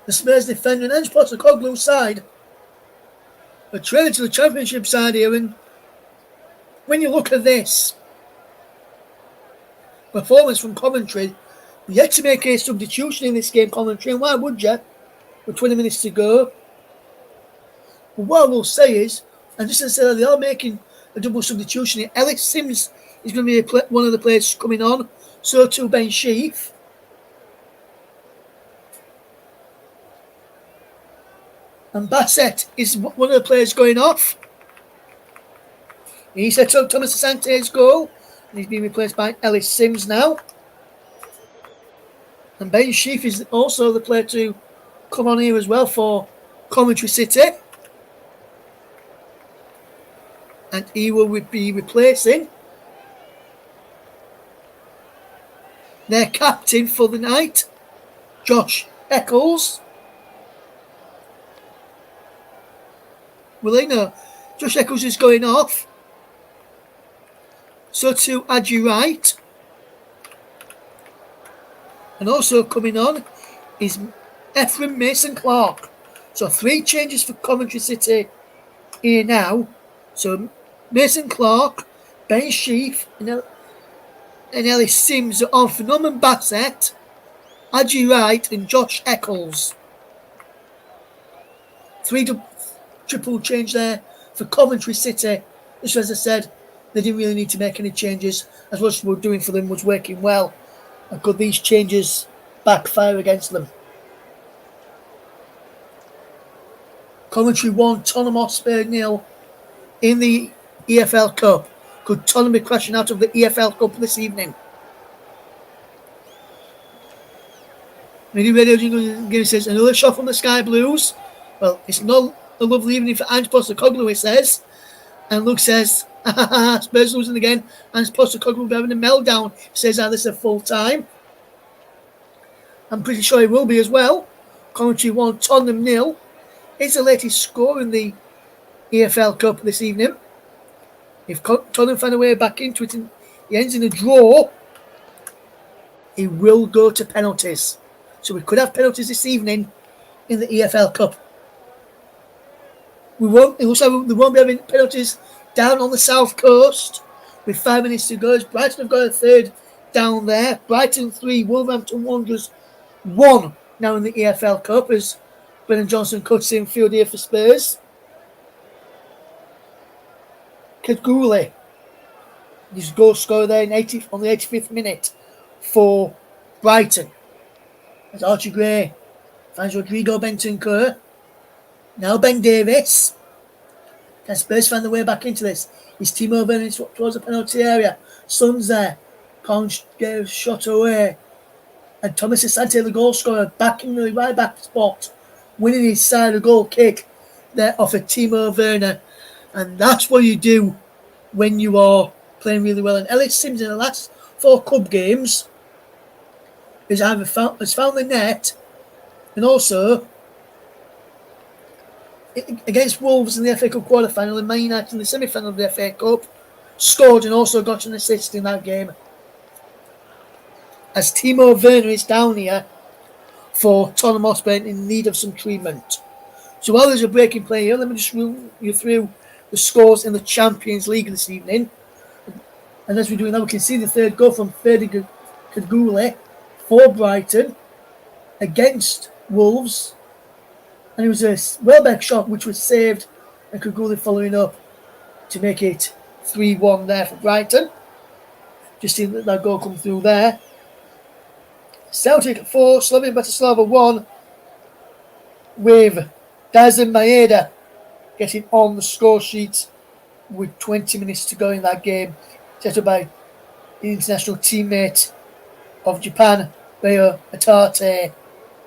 [SPEAKER 1] The Spurs defender and Ange Postecoglou's side a trailer to the Championship side here, and when you look at this performance from Coventry, yet to make a substitution in this game, Coventry, and why would you? With 20 minutes to go. But what I will say is, and just as they are making a double substitution, Ellis Sims is going to be one of the players coming on. So too Ben Sheaf. And Bassett is one of the players going off. He set up Thomas Asante's goal. And he's being replaced by Ellis Sims now. And Ben Sheaf is also the player to come on here as well for Coventry City. And he will be replacing their captain for the night, Josh Eccles. Well, I know Josh Eccles is going off. So too Adji Wright. And also coming on is Ephraim Mason-Clark. So 3 changes for Coventry City here now. So Mason-Clark, Ben Sheaf, and Ellis Sims are on for Norman Bassett, Adji Wright, and Josh Eccles. 3 triple change there for Coventry City. Just as I said, they didn't really need to make any changes, as what they were doing for them was working well. And could these changes backfire against them? Coventry 1, Tottenham Hotspur 0 in the EFL Cup. Could Tottenham be crashing out of the EFL Cup this evening? Mini Radio Jingle says, another shot from the Sky Blues. Well, it's not a lovely evening for Ange Postecoglou, it says. And Luke says, Spurs losing again. Ange Postecoglou will be having a meltdown. He says, this is a full time. I'm pretty sure he will be as well. Coventry 1, Tottenham 0. It's the latest score in the EFL Cup this evening. If Tottenham find a way back into it and he ends in a draw, he will go to penalties. So we could have penalties this evening in the EFL Cup. It looks like they won't be having penalties down on the south coast with 5 minutes to go. Brighton have got a third down there. Brighton 3, Wolverhampton Wanderers 1 now in the EFL Cup as Brennan Johnson cuts in field here for Spurs. Kaguli, his goal scorer there on the 85th minute for Brighton. As Archie Gray finds Rodrigo Bentancur. Now Ben Davis. Can Spurs find their way back into this? His team over and towards the penalty area. Son's there. Can't get a shot away. And Thomas Asante, the goal scorer, back in the right back spot, winning his side a goal kick there off of Timo Werner. And that's what you do when you are playing really well. And Ellis Sims in the last 4 cup games has found the net, and also against Wolves in the FA Cup quarter-final and Man United in the semi-final of the FA Cup, scored and also got an assist in that game. As Timo Werner is down here for Tottenham Hotspur in need of some treatment. So while there's a break in play here, let me just run you through the scores in the Champions League this evening. And as we're doing that, we can see the third goal from Ferdi Kaguli for Brighton against Wolves. And it was a Welbeck shot which was saved, and Kaguli following up to make it 3-1 there for Brighton. Just seeing that goal come through there. Celtic 4, Slovan Bratislava 1, with Dazan Maeda getting on the score sheet with 20 minutes to go in that game, set up by the international teammate of Japan, Reo Atate,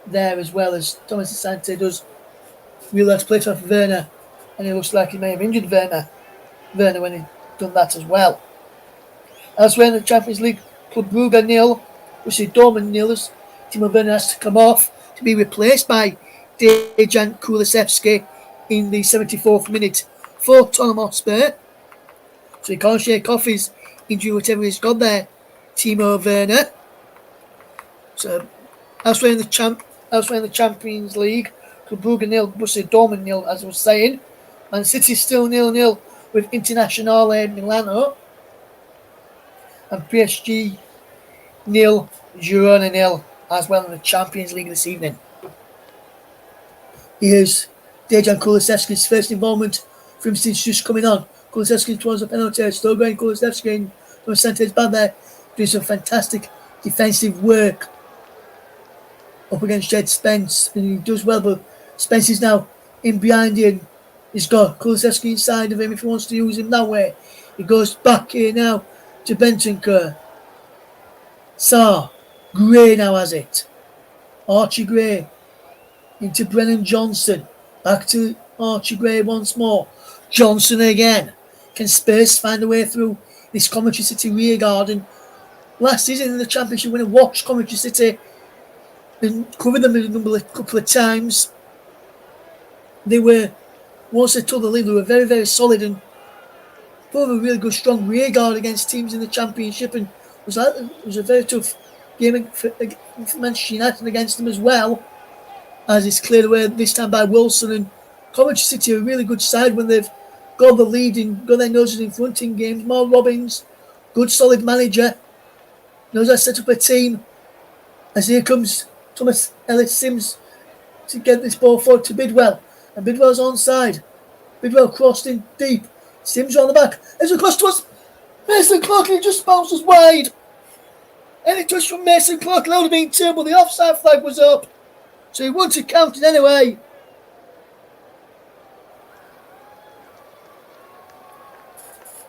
[SPEAKER 1] there as well, as Thomas Asante does realise play off Werner, and it looks like he may have injured Werner when he'd done that as well. Elsewhere in the Champions League, Club Brugge 0, Borussia Dortmund 0, as Timo Werner has to come off to be replaced by Dejan Kulusevski in the 74th minute for Tottenham Hotspur. So he can't shake off his injury, whatever he's got there, Timo Werner. So elsewhere in the Champions League, Club Brugge 0, Borussia Dortmund 0, as I was saying. Man City still 0-0 with Internazionale Milano. And PSG 0, Girona 0 as well in the Champions League this evening. Here's Dejan Kulusevski's first involvement from since just coming on. Kulusevski towards the penalty, still going Kulusevski from the centre back there, doing some fantastic defensive work up against Jed Spence, and he does well, but Spence is now in behind him. He's got Kulusevski inside of him if he wants to use him that way. He goes back here now to Bentancur. Sarr. Gray now has it. Archie Gray into Brennan Johnson. Back to Archie Gray once more. Johnson again. Can Spurs find a way through this Coventry City rear guard? And last season in the Championship, when I watched Coventry City and covered them a couple of times, they were, once they took the lead, they were very, very solid and put a really good, strong rear guard against teams in the Championship. And it was a very tough game for Manchester United against them as well, as it's cleared away this time by Wilson. And Coventry City are a really good side when they've got the lead and got their noses in front in games. More Robbins, good solid manager, knows how to set up a team. As here comes Thomas Ellis-Simms to get this ball forward to Bidwell, and Bidwell's onside. Bidwell crossed in deep. Sims on the back. There's a cross to us. Mason Clark, and he just bounces wide. Any touch from Mason Clark, that would have been two, but the offside flag was up, so he wanted counted anyway.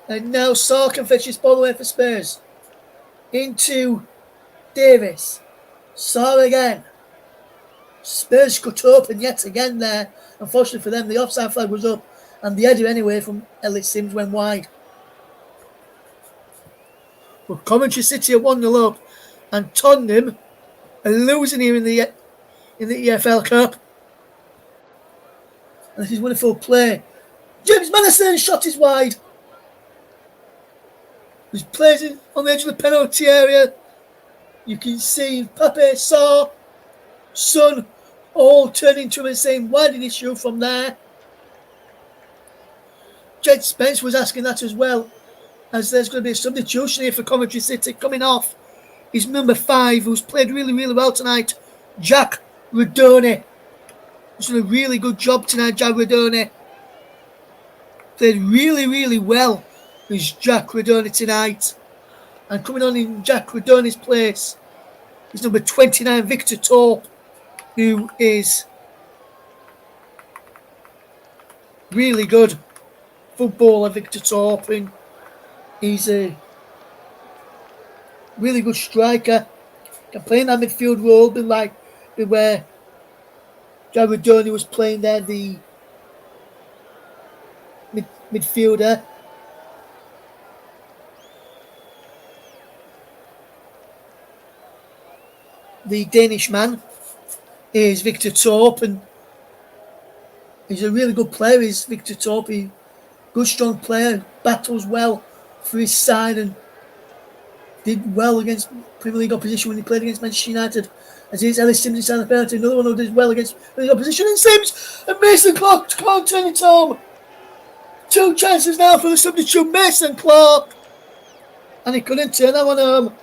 [SPEAKER 1] And now Sarr can fetch his ball away for Spurs. Into Davis. Sarr again. Spurs cut open yet again there. Unfortunately for them, the offside flag was up, and the header anyway from Ellis-Simms went wide. Well, Coventry City are 1-0 up, and Tottenham are losing here in the EFL Cup. And this is wonderful play. James Madison shot is wide. He's played on the edge of the penalty area. You can see Pape, Sarr, Son all turning to him and saying, why did he shoot from there? Jed Spence was asking that as well, as there's going to be a substitution here for Coventry City coming off. He's number 5, who's played really, really well tonight, Jack Radoni. He's done a really good job tonight, Jack Radoni. Played really, really well, is Jack Radoni tonight. And coming on in Jack Radoni's place is number 29, Victor Torp, who is really good footballer, Victor Torp, and he's a really good striker. Can play in that midfield role, where Jack Radoni was playing there, the midfielder. The Danish man is Victor Torp, and he's a really good player, is Victor Torp. He's a good, strong player, battles well for his side, and did well against Premier League opposition when he played against Manchester United. As here's Ellis-Simms inside the penalty, another one who did well against Premier League opposition, and Simms and Mason Clark to come on, turn it home. 2 chances now for the substitute, Mason Clark, and he couldn't turn that one home.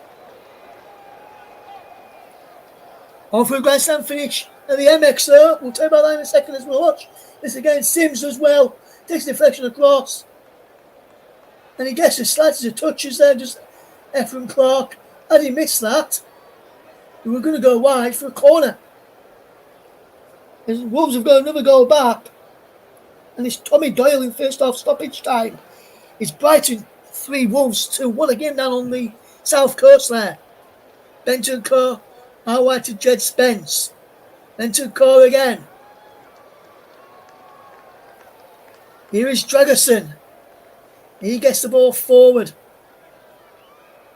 [SPEAKER 1] On for a grandstand finish at the MX though. We'll talk about that in a second as we watch this again. Simms as well. Takes the deflection across. And he gets the slides of touches there. Just Ephraim Clark. Had he missed that, we were going to go wide for a corner. And Wolves have got another goal back. And it's Tommy Doyle in first half stoppage time. It's Brighton 3, Wolves 2. What a game down on the south coast there. Bentancur out wide to Jed Spence. Bentancur again. Here is Dragerson. He gets the ball forward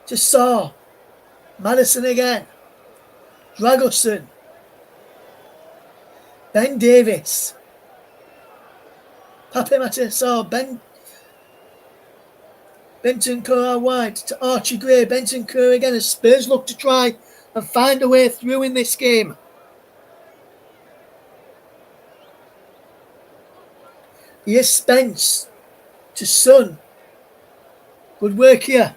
[SPEAKER 1] to Sarr. Madison again. Dragerson. Ben Davis. Pape Sarr. Bentancur out wide to Archie Gray. Bentancur again as Spurs look to try and find a way through in this game. Here's Spence to Son. Good work here.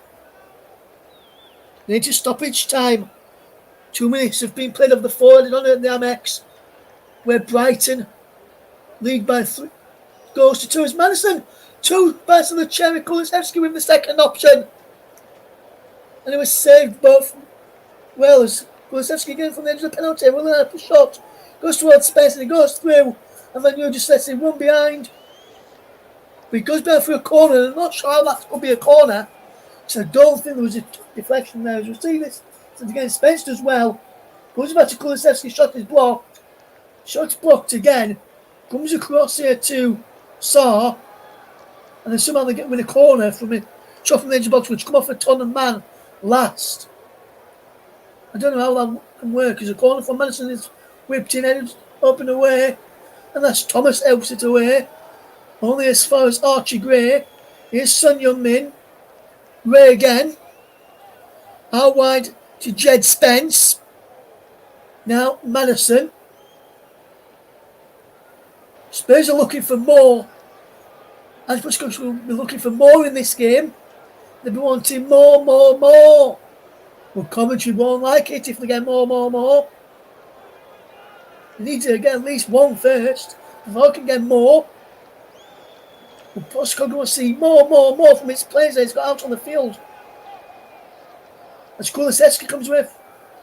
[SPEAKER 1] Need to stoppage time. 2 minutes have been played of the forward on the Amex, where Brighton lead by 3 goals to 2. Is Madison 2 passes the cherry. Kulusevski with the second option, and it was saved both well as Kulusevski again from the edge of the penalty. Well, up a shot goes towards Spence and he goes through, and then you just lets him run behind. But he goes down for a corner. I'm not sure how that could be a corner, so I don't think there was a deflection there. As we'll see this, and again Spence does well. Goes back to Kulusevski. Shot is blocked. Shot's blocked again. Comes across here to Saar, and then somehow they get win a corner from a shot from the edge of the box, which come off a Tottenham man last. I don't know how that can work, because a corner from Madison is whipped in, headed up and away, and that's Thomas helps it away. Only as far as Archie Gray. Here's Son Heung-min. Gray again. Out wide to Jed Spence. Now Madison. Spurs are looking for more. As much as we'll be looking for more in this game. They'll be wanting more. Well, Coventry won't like it if they get more. They need to get at least one first before they can get more. But Postcog will see more from its players that he's got out on the field. As Kulusevski comes with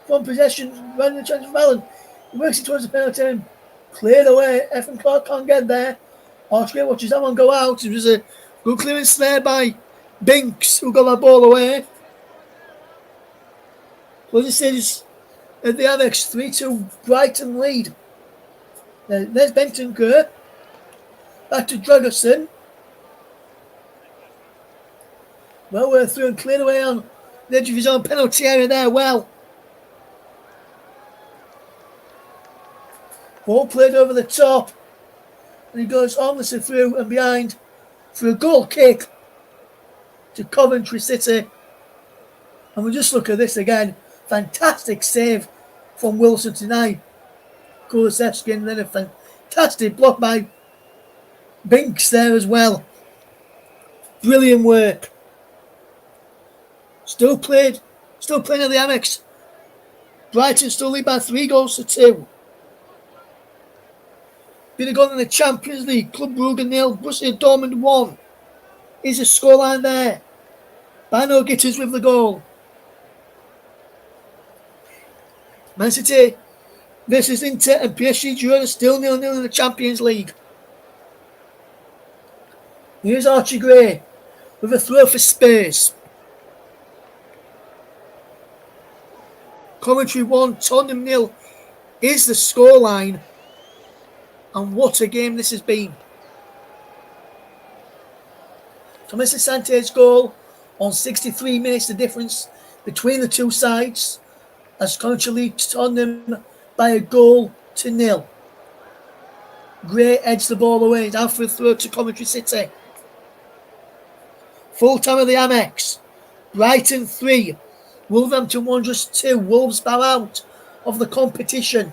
[SPEAKER 1] from possession, running the chance of Allen. He works it towards the penalty and cleared away. Efren Clark can't get there. Archie watches that one go out. It was a good clearance there by Binks, who got that ball away. Closing stages at the Amex, 3-2 Brighton lead. There's Benton Kerr. Back to Dragerson. Well, we're through and cleared away on the edge of his own penalty area there. Well, ball played over the top, and he goes harmlessly through and behind for a goal kick to Coventry City. And we just look at this again. Fantastic save from Wilson tonight. Kulusevski, and then a fantastic block by Binks there as well. Brilliant work. Still playing at the Amex. Brighton still lead by 3 goals to 2. Been gone in the Champions League. Club Brugge 0, Borussia Dortmund 1. Is a scoreline there. Bano Gitters with the goal. Man City versus Inter and PSG Girona still 0-0 in the Champions League. Here's Archie Gray with a throw for Spurs. Coventry 1, Tottenham 0 is the scoreline. And what a game this has been. Thomas Asante's goal on 63 minutes, the difference between the two sides, as Coventry lead Tottenham by a goal to 0. Gray edged the ball away. Down for a throw to Coventry City. Full time of the Amex. Brighton 3. Wolverhampton Wanderers 2. Wolves bow out of the competition.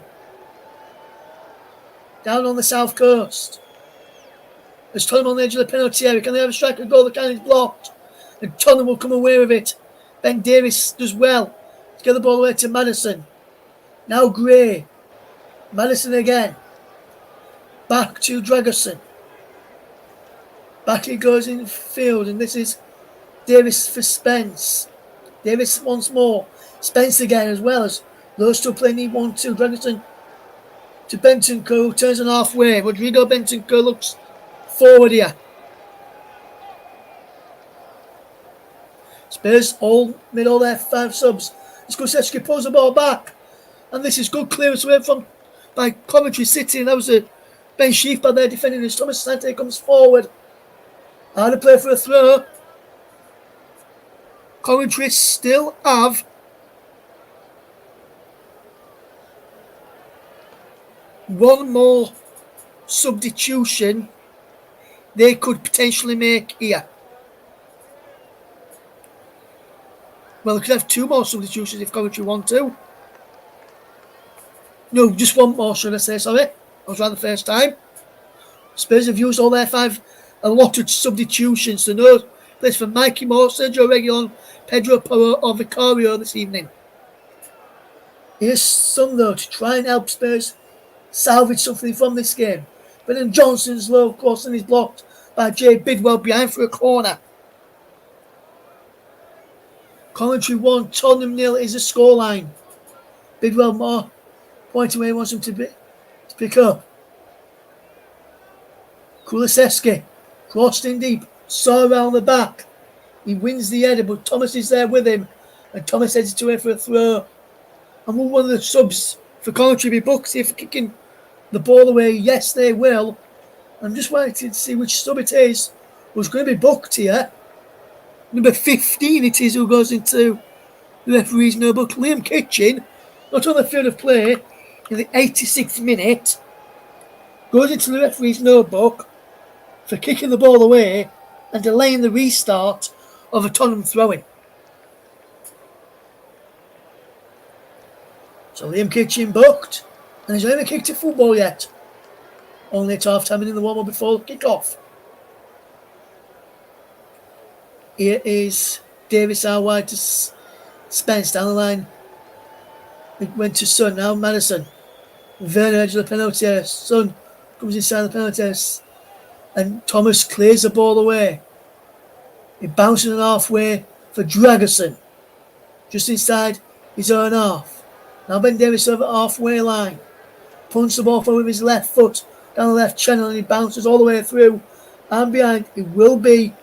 [SPEAKER 1] Down on the south coast. As Tottenham on the edge of the penalty area. Can they have a striker goal? The can is blocked. And Tottenham will come away with it. Ben Davies does well to get the ball away to Madison. Now Gray. Madison again. Back to Dragerson. Back he goes in field, and this is Davis for Spence. Davis once more. Spence again as well, as those two play need 1-2. Dragerson to Bentancur, who turns on halfway. Rodrigo Bentancur looks forward here. Spurs all made all their 5 subs. Kulusevski pulls the ball back, and this is good clearance away from by Coventry City, and that was a Ben Sheaf by their defending as Thomas Asante comes forward. Hard to play for a throw. Coventry still have one more substitution they could potentially make here. Well, they could have 2 more substitutions if Coventry want to. No, just 1 more, should I say, sorry. I was right the first time. Spurs have used all their 5 allotted substitutions, so no place for Mikey Moore, Sergio Reguilon, Pedro Porro or Vicario this evening. Here's Son though to try and help Spurs salvage something from this game. But then Johnson's low cross and is blocked by Jay Bidwell behind for a corner. Coventry 1, Tottenham 0 is the scoreline. Bidwell more pointing where he wants him to pick up. Kulusevski crossed in deep, saw around the back. He wins the header, but Thomas is there with him, and Thomas heads it away for a throw. And will one of the subs for Coventry be booked here for kicking the ball away? Yes, they will. I'm just waiting to see which sub it is who's going to be booked here. Number 15 it is who goes into the referee's no book. Liam Kitchen, not on the field of play in the 86th minute, goes into the referee's no book for kicking the ball away and delaying the restart of a Tottenham throw-in. So Liam Kitchen booked, and he's not even kicked a football yet. Only at half-time and in the warm-up before kick-off. Here is Davis out wide to Spence down the line. It went to Son, now Madison. Werner edge of the penalty area. Son comes inside the penalty area, and Thomas clears the ball away. He bounces it halfway for Dragerson, just inside his own half. Now Ben Davis over halfway line. Punts the ball forward with his left foot down the left channel, and he bounces all the way through and behind. It will be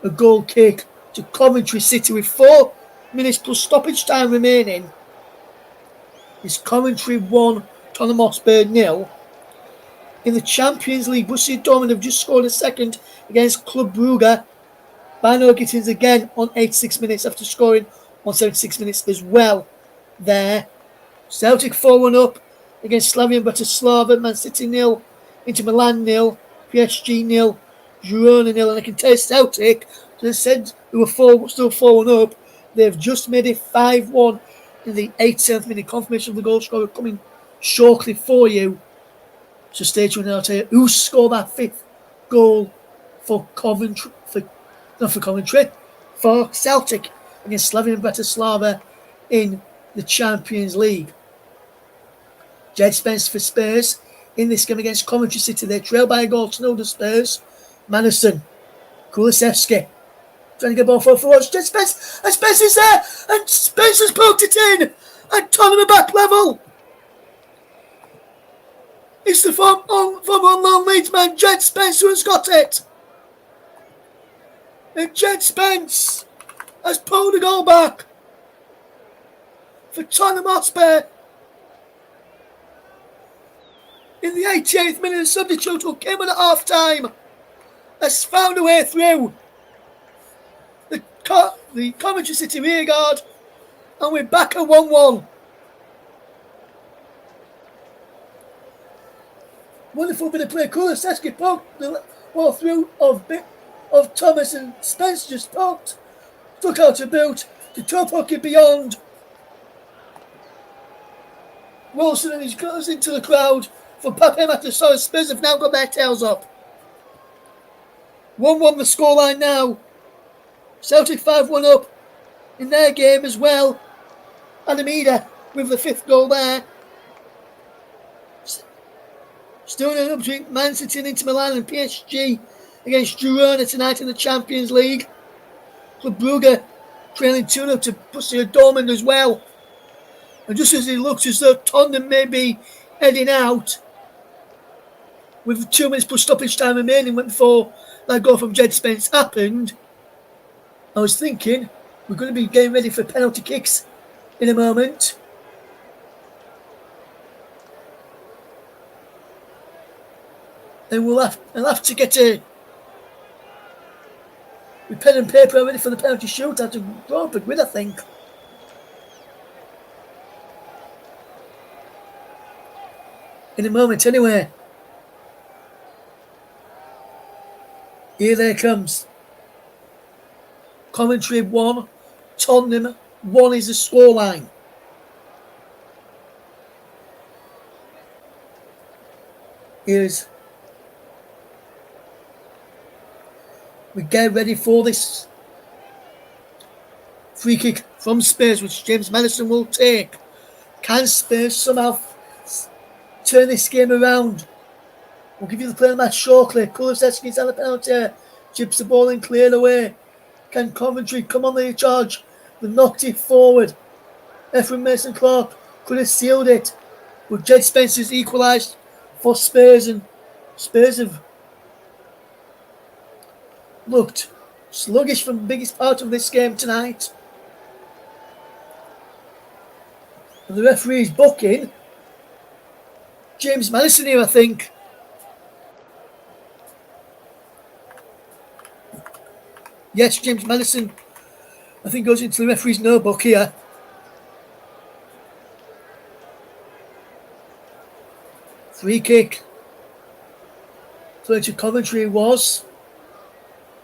[SPEAKER 1] a goal kick to Coventry City with 4 minutes plus stoppage time remaining. It's Coventry 1, Tottenham Hotspur 0. In the Champions League, Borussia Dortmund have just scored a second against Club Brugge. Bino Gittins again on 86 minutes after scoring on 76 minutes as well there. Celtic 4-1 up against Slavian Bratislava. Man City 0, Inter Milan 0, PSG 0, Girona 0. And I can tell Celtic, as I said, they were still 4-1 up. They've just made it 5-1 in the 87th minute. Confirmation of the goal scorer coming shortly for you. So stay tuned and I'll tell you who scored that 5th goal for Coventry. For Celtic against Slavian Bratislava in the Champions League. Jed Spence for Spurs in this game against Coventry City. They trail by a goal to know the Spurs. Madison, Kulusevski trying to get ball forward. Jed Spence, and Spence is there, and Spence has poked it in, and Tottenham are back level. It's the former on Leeds man, Jed Spence, who has got it. And Jed Spence has pulled a goal back for Tottenham Hotspur. In the 88th minute, the substitute who came on at half-time has found a way through the Coventry City rearguard, and we're back at 1-1. Wonderful bit of play. Kulusevski poked the ball through of Thomas, and Spence just poked. Took out a boot to toe poke it beyond. Wilson, and he goes into the crowd for Pape Matasola. Spurs have now got their tails up. 1-1 the scoreline now. Celtic 5-1 up in their game as well. Alameda with the 5th goal there. Still up between Man City and Inter Milan and PSG against Girona tonight in the Champions League. Club Brugge trailing 2-0 to Borussia Dortmund as well. And just as it looks as though Tottenham may be heading out with 2 minutes plus stoppage time remaining before that goal from Jed Spence happened, I was thinking we're going to be getting ready for penalty kicks in a moment. And I'll have to get with pen and paper ready for the penalty shootout to go up with, I think. In a moment, anyway. Here they comes. Coventry 1, Tottenham 1 is the scoreline. Here's we get ready for this free kick from Spurs, which James Maddison will take. Can Spurs somehow turn this game around? We'll give you the player of the match shortly. Kulusevski's at the penalty. Chips the ball in, cleared away. Can Coventry come on the charge? They knocked it forward. Ephraim Mason-Clark could have sealed it. But Jed Spencer's equalised for Spurs, and Spurs have looked sluggish for the biggest part of this game tonight. And the referee's booking James Maddison here, I think. Yes, James Maddison, I think, goes into the referee's no book here. Free kick. To Coventry was.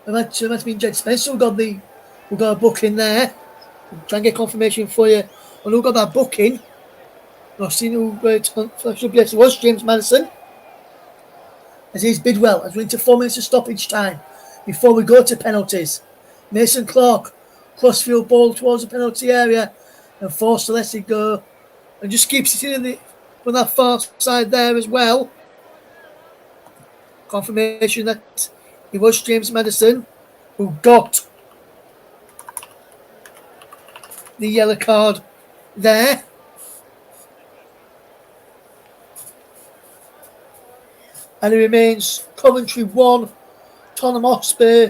[SPEAKER 1] It might have been Jed Spencer who got a book in there. I'll try and get confirmation for you on who got that booking. I've seen who it was James Maddison. As he's Bidwell, as we're into 4 minutes of stoppage time before we go to penalties. Mason Clark, crossfield ball towards the penalty area and forced to let it go. And just keeps it in from that far side there as well. Confirmation that it was James Maddison who got the yellow card there. And it remains Coventry 1, Tottenham Hotspur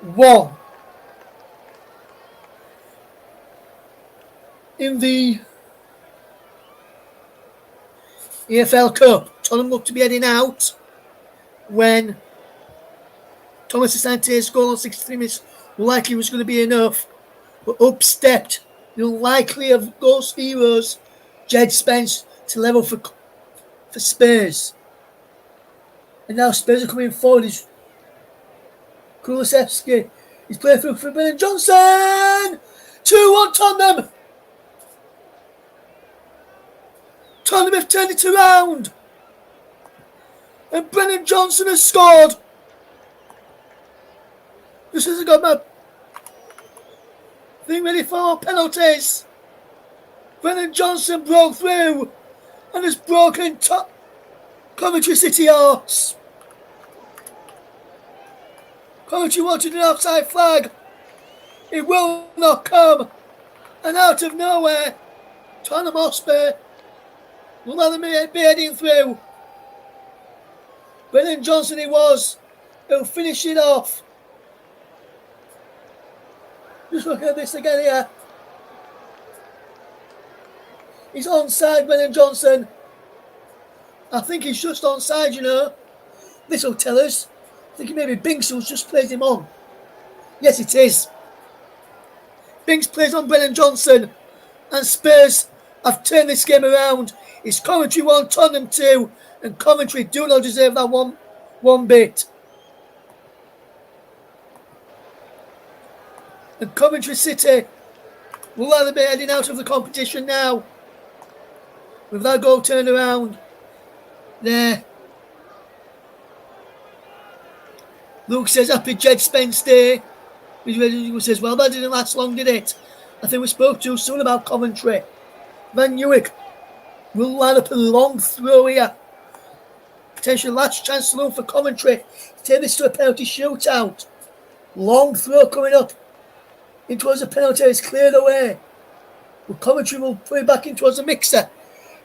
[SPEAKER 1] 1. In the EFL Cup, Tottenham looked to be heading out when Thomas Asante's goal on 63 minutes likely was going to be enough, but up stepped the unlikely of those heroes, Jed Spence, to level for Spurs. And now Spurs are coming forward. Kulusevski is playing through for Brennan Johnson! 2-1 Tottenham! Tottenham have turned it around! And Brennan Johnson has scored! Just as I got my thing ready for penalties. Brennan Johnson broke through and has broken Coventry City hearts. Coventry wanted an outside flag. It will not come. And out of nowhere, Tottenham Hotspur will let them be heading through. Brennan Johnson it was who'll finish it off. Just look at this again here. He's onside, Brennan Johnson. I think he's just onside, you know. This will tell us. I think it may be Binks who's just played him on. Yes, it is. Binks plays on Brennan Johnson. And Spurs have turned this game around. It's Coventry 1, Tottenham 2. And Coventry do not deserve that one bit. And Coventry City will either be heading out of the competition now with that goal turned around there. Luke says happy Jed Spence Day. He says, well, that didn't last long, did it? I think we spoke too soon about Coventry. Van Newick will line up a long throw here. Potential last chance saloon for Coventry to take this to a penalty shootout. Long throw coming up in towards the penalty. It's cleared away. But Coventry will put it back in towards the mixer.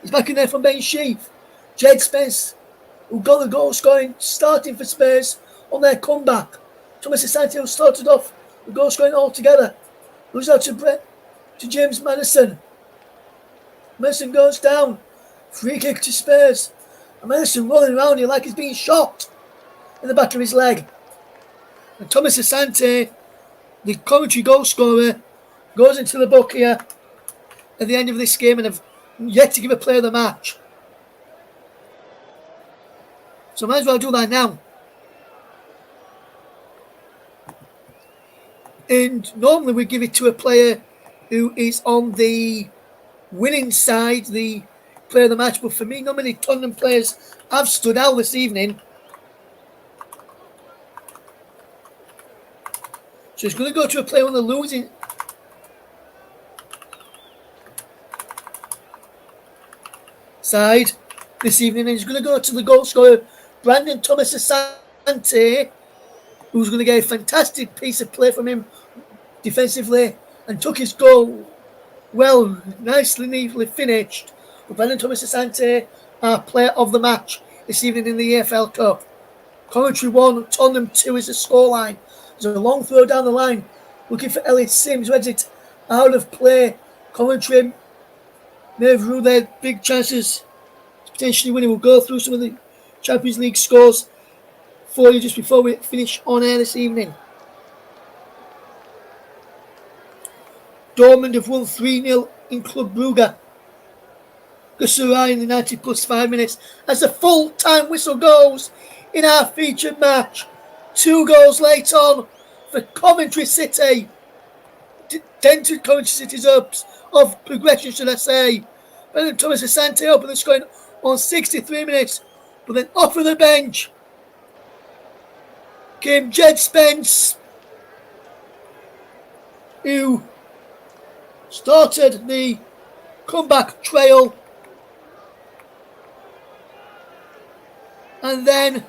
[SPEAKER 1] He's back in there from Ben Sheaf. Jed Spence, who got the goal scoring starting for Spurs on their comeback. Thomas Asante, who started off the goal scoring altogether. Goes out to James Maddison. Maddison goes down. Free kick to Spurs. And Maddison rolling around here like he's being shot in the back of his leg. And Thomas Asante, the Coventry goal scorer, goes into the book here at the end of this game and have yet to give a player of the match. So I might as well do that now. And normally we give it to a player who is on the winning side, the player of the match. But for me, not many Tottenham players have stood out this evening. So he's going to go to a player on the losing side this evening, and he's going to go to the goal scorer, Brandon Thomas Asante, who's going to get a fantastic piece of play from him defensively and took his goal well, nicely, neatly finished. But Brandon Thomas Asante, our player of the match this evening in the EFL Cup. Coventry 1, Tottenham 2 is the scoreline. There's a long throw down the line, looking for Elliot Sims, who heads it out of play. Coventry may have ruled their big chances to potentially winning. We'll go through some of the Champions League scores for you just before we finish on air this evening. Dortmund have won 3-0 in Club Brugge. Galatasaray in the 90 plus 5 minutes as the full-time whistle goes in our featured match. 2 goals late on for Coventry City. Dented Coventry City's hopes of progression, should I say. Brandon Thomas Asante opened the scoring on 63 minutes, but then off of the bench came Jed Spence, who started the comeback trail, and then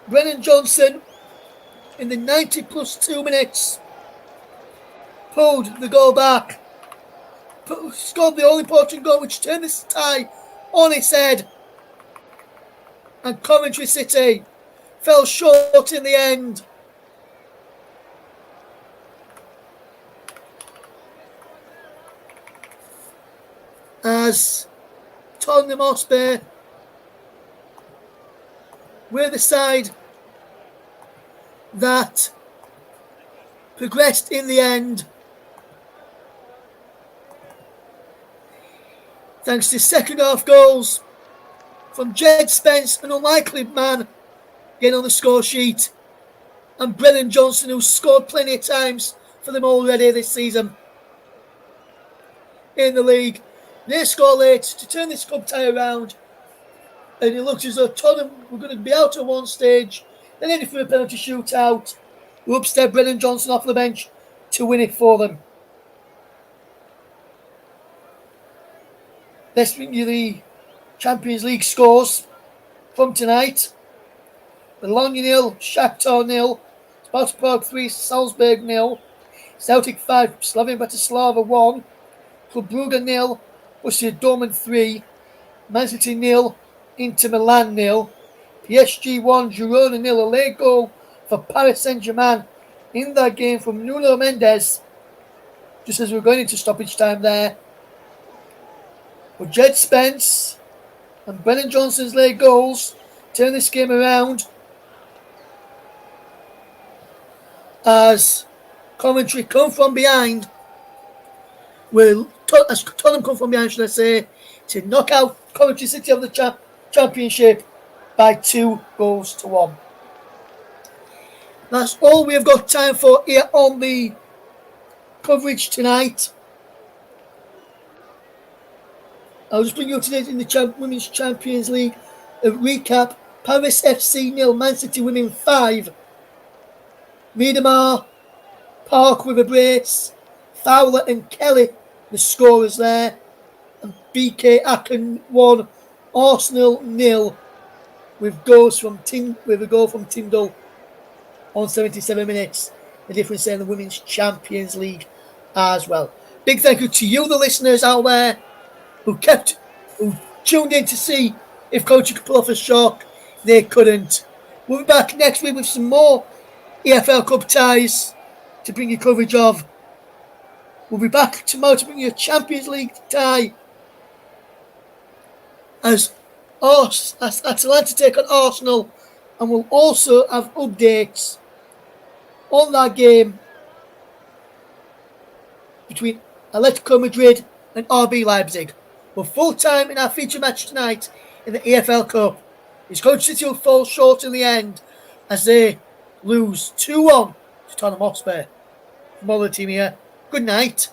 [SPEAKER 1] Brennan Johnson in the 90 plus 2 minutes pulled the goal back, scored the all important goal which turned this tie on its head, and Coventry City fell short in the end. As Tottenham Hotspur were the side that progressed in the end, thanks to second half goals from Jed Spence, an unlikely man getting on the score sheet, and Brennan Johnson, who scored plenty of times for them already this season in the league. They score late to turn this cup tie around, and it looks as though Tottenham were going to be out at one stage, then headed for a penalty shootout. Upstead Brennan Johnson off the bench to win it for them. Let's bring you the Champions League scores from tonight. Bologna 0, Shakhtar 0, Spartak 3, Salzburg 0, Celtic 5, Slavian Bratislava 1, Club Brugge 0, Borussia Dortmund 3, Man City 0, Inter Milan 0, PSG 1, Girona 0, a late goal for Paris Saint-Germain in that game from Nuno Mendes, just as we were going into stoppage time there. But Jed Spence and Brennan Johnson's late goals turn this game around as Coventry come from behind. As Tottenham come from behind, should I say, to knock out Coventry City of the championship by 2-1. That's all we have got time for here on the coverage tonight. I'll just bring you up to date in the Women's Champions League. A recap: Paris FC 0, Man City Women 5. Miedemar, Park with a brace, Fowler and Kelly, the scorers there, and BK Aken 1, Arsenal 0, with a goal from Tyndall on 77 minutes. The difference there in the Women's Champions League as well. Big thank you to you, the listeners out there, who tuned in to see if Coventry could pull off a shock. They couldn't. We'll be back next week with some more EFL Cup ties to bring you coverage of. We'll be back tomorrow to bring you a Champions League tie as Atalanta take on Arsenal, and we'll also have updates on that game between Atletico Madrid and RB Leipzig. We're full time in our feature match tonight in the EFL Cup. It's Coventry City will fall short in the end as they lose 2-1 to Tottenham Hotspur. From all the team here, good night.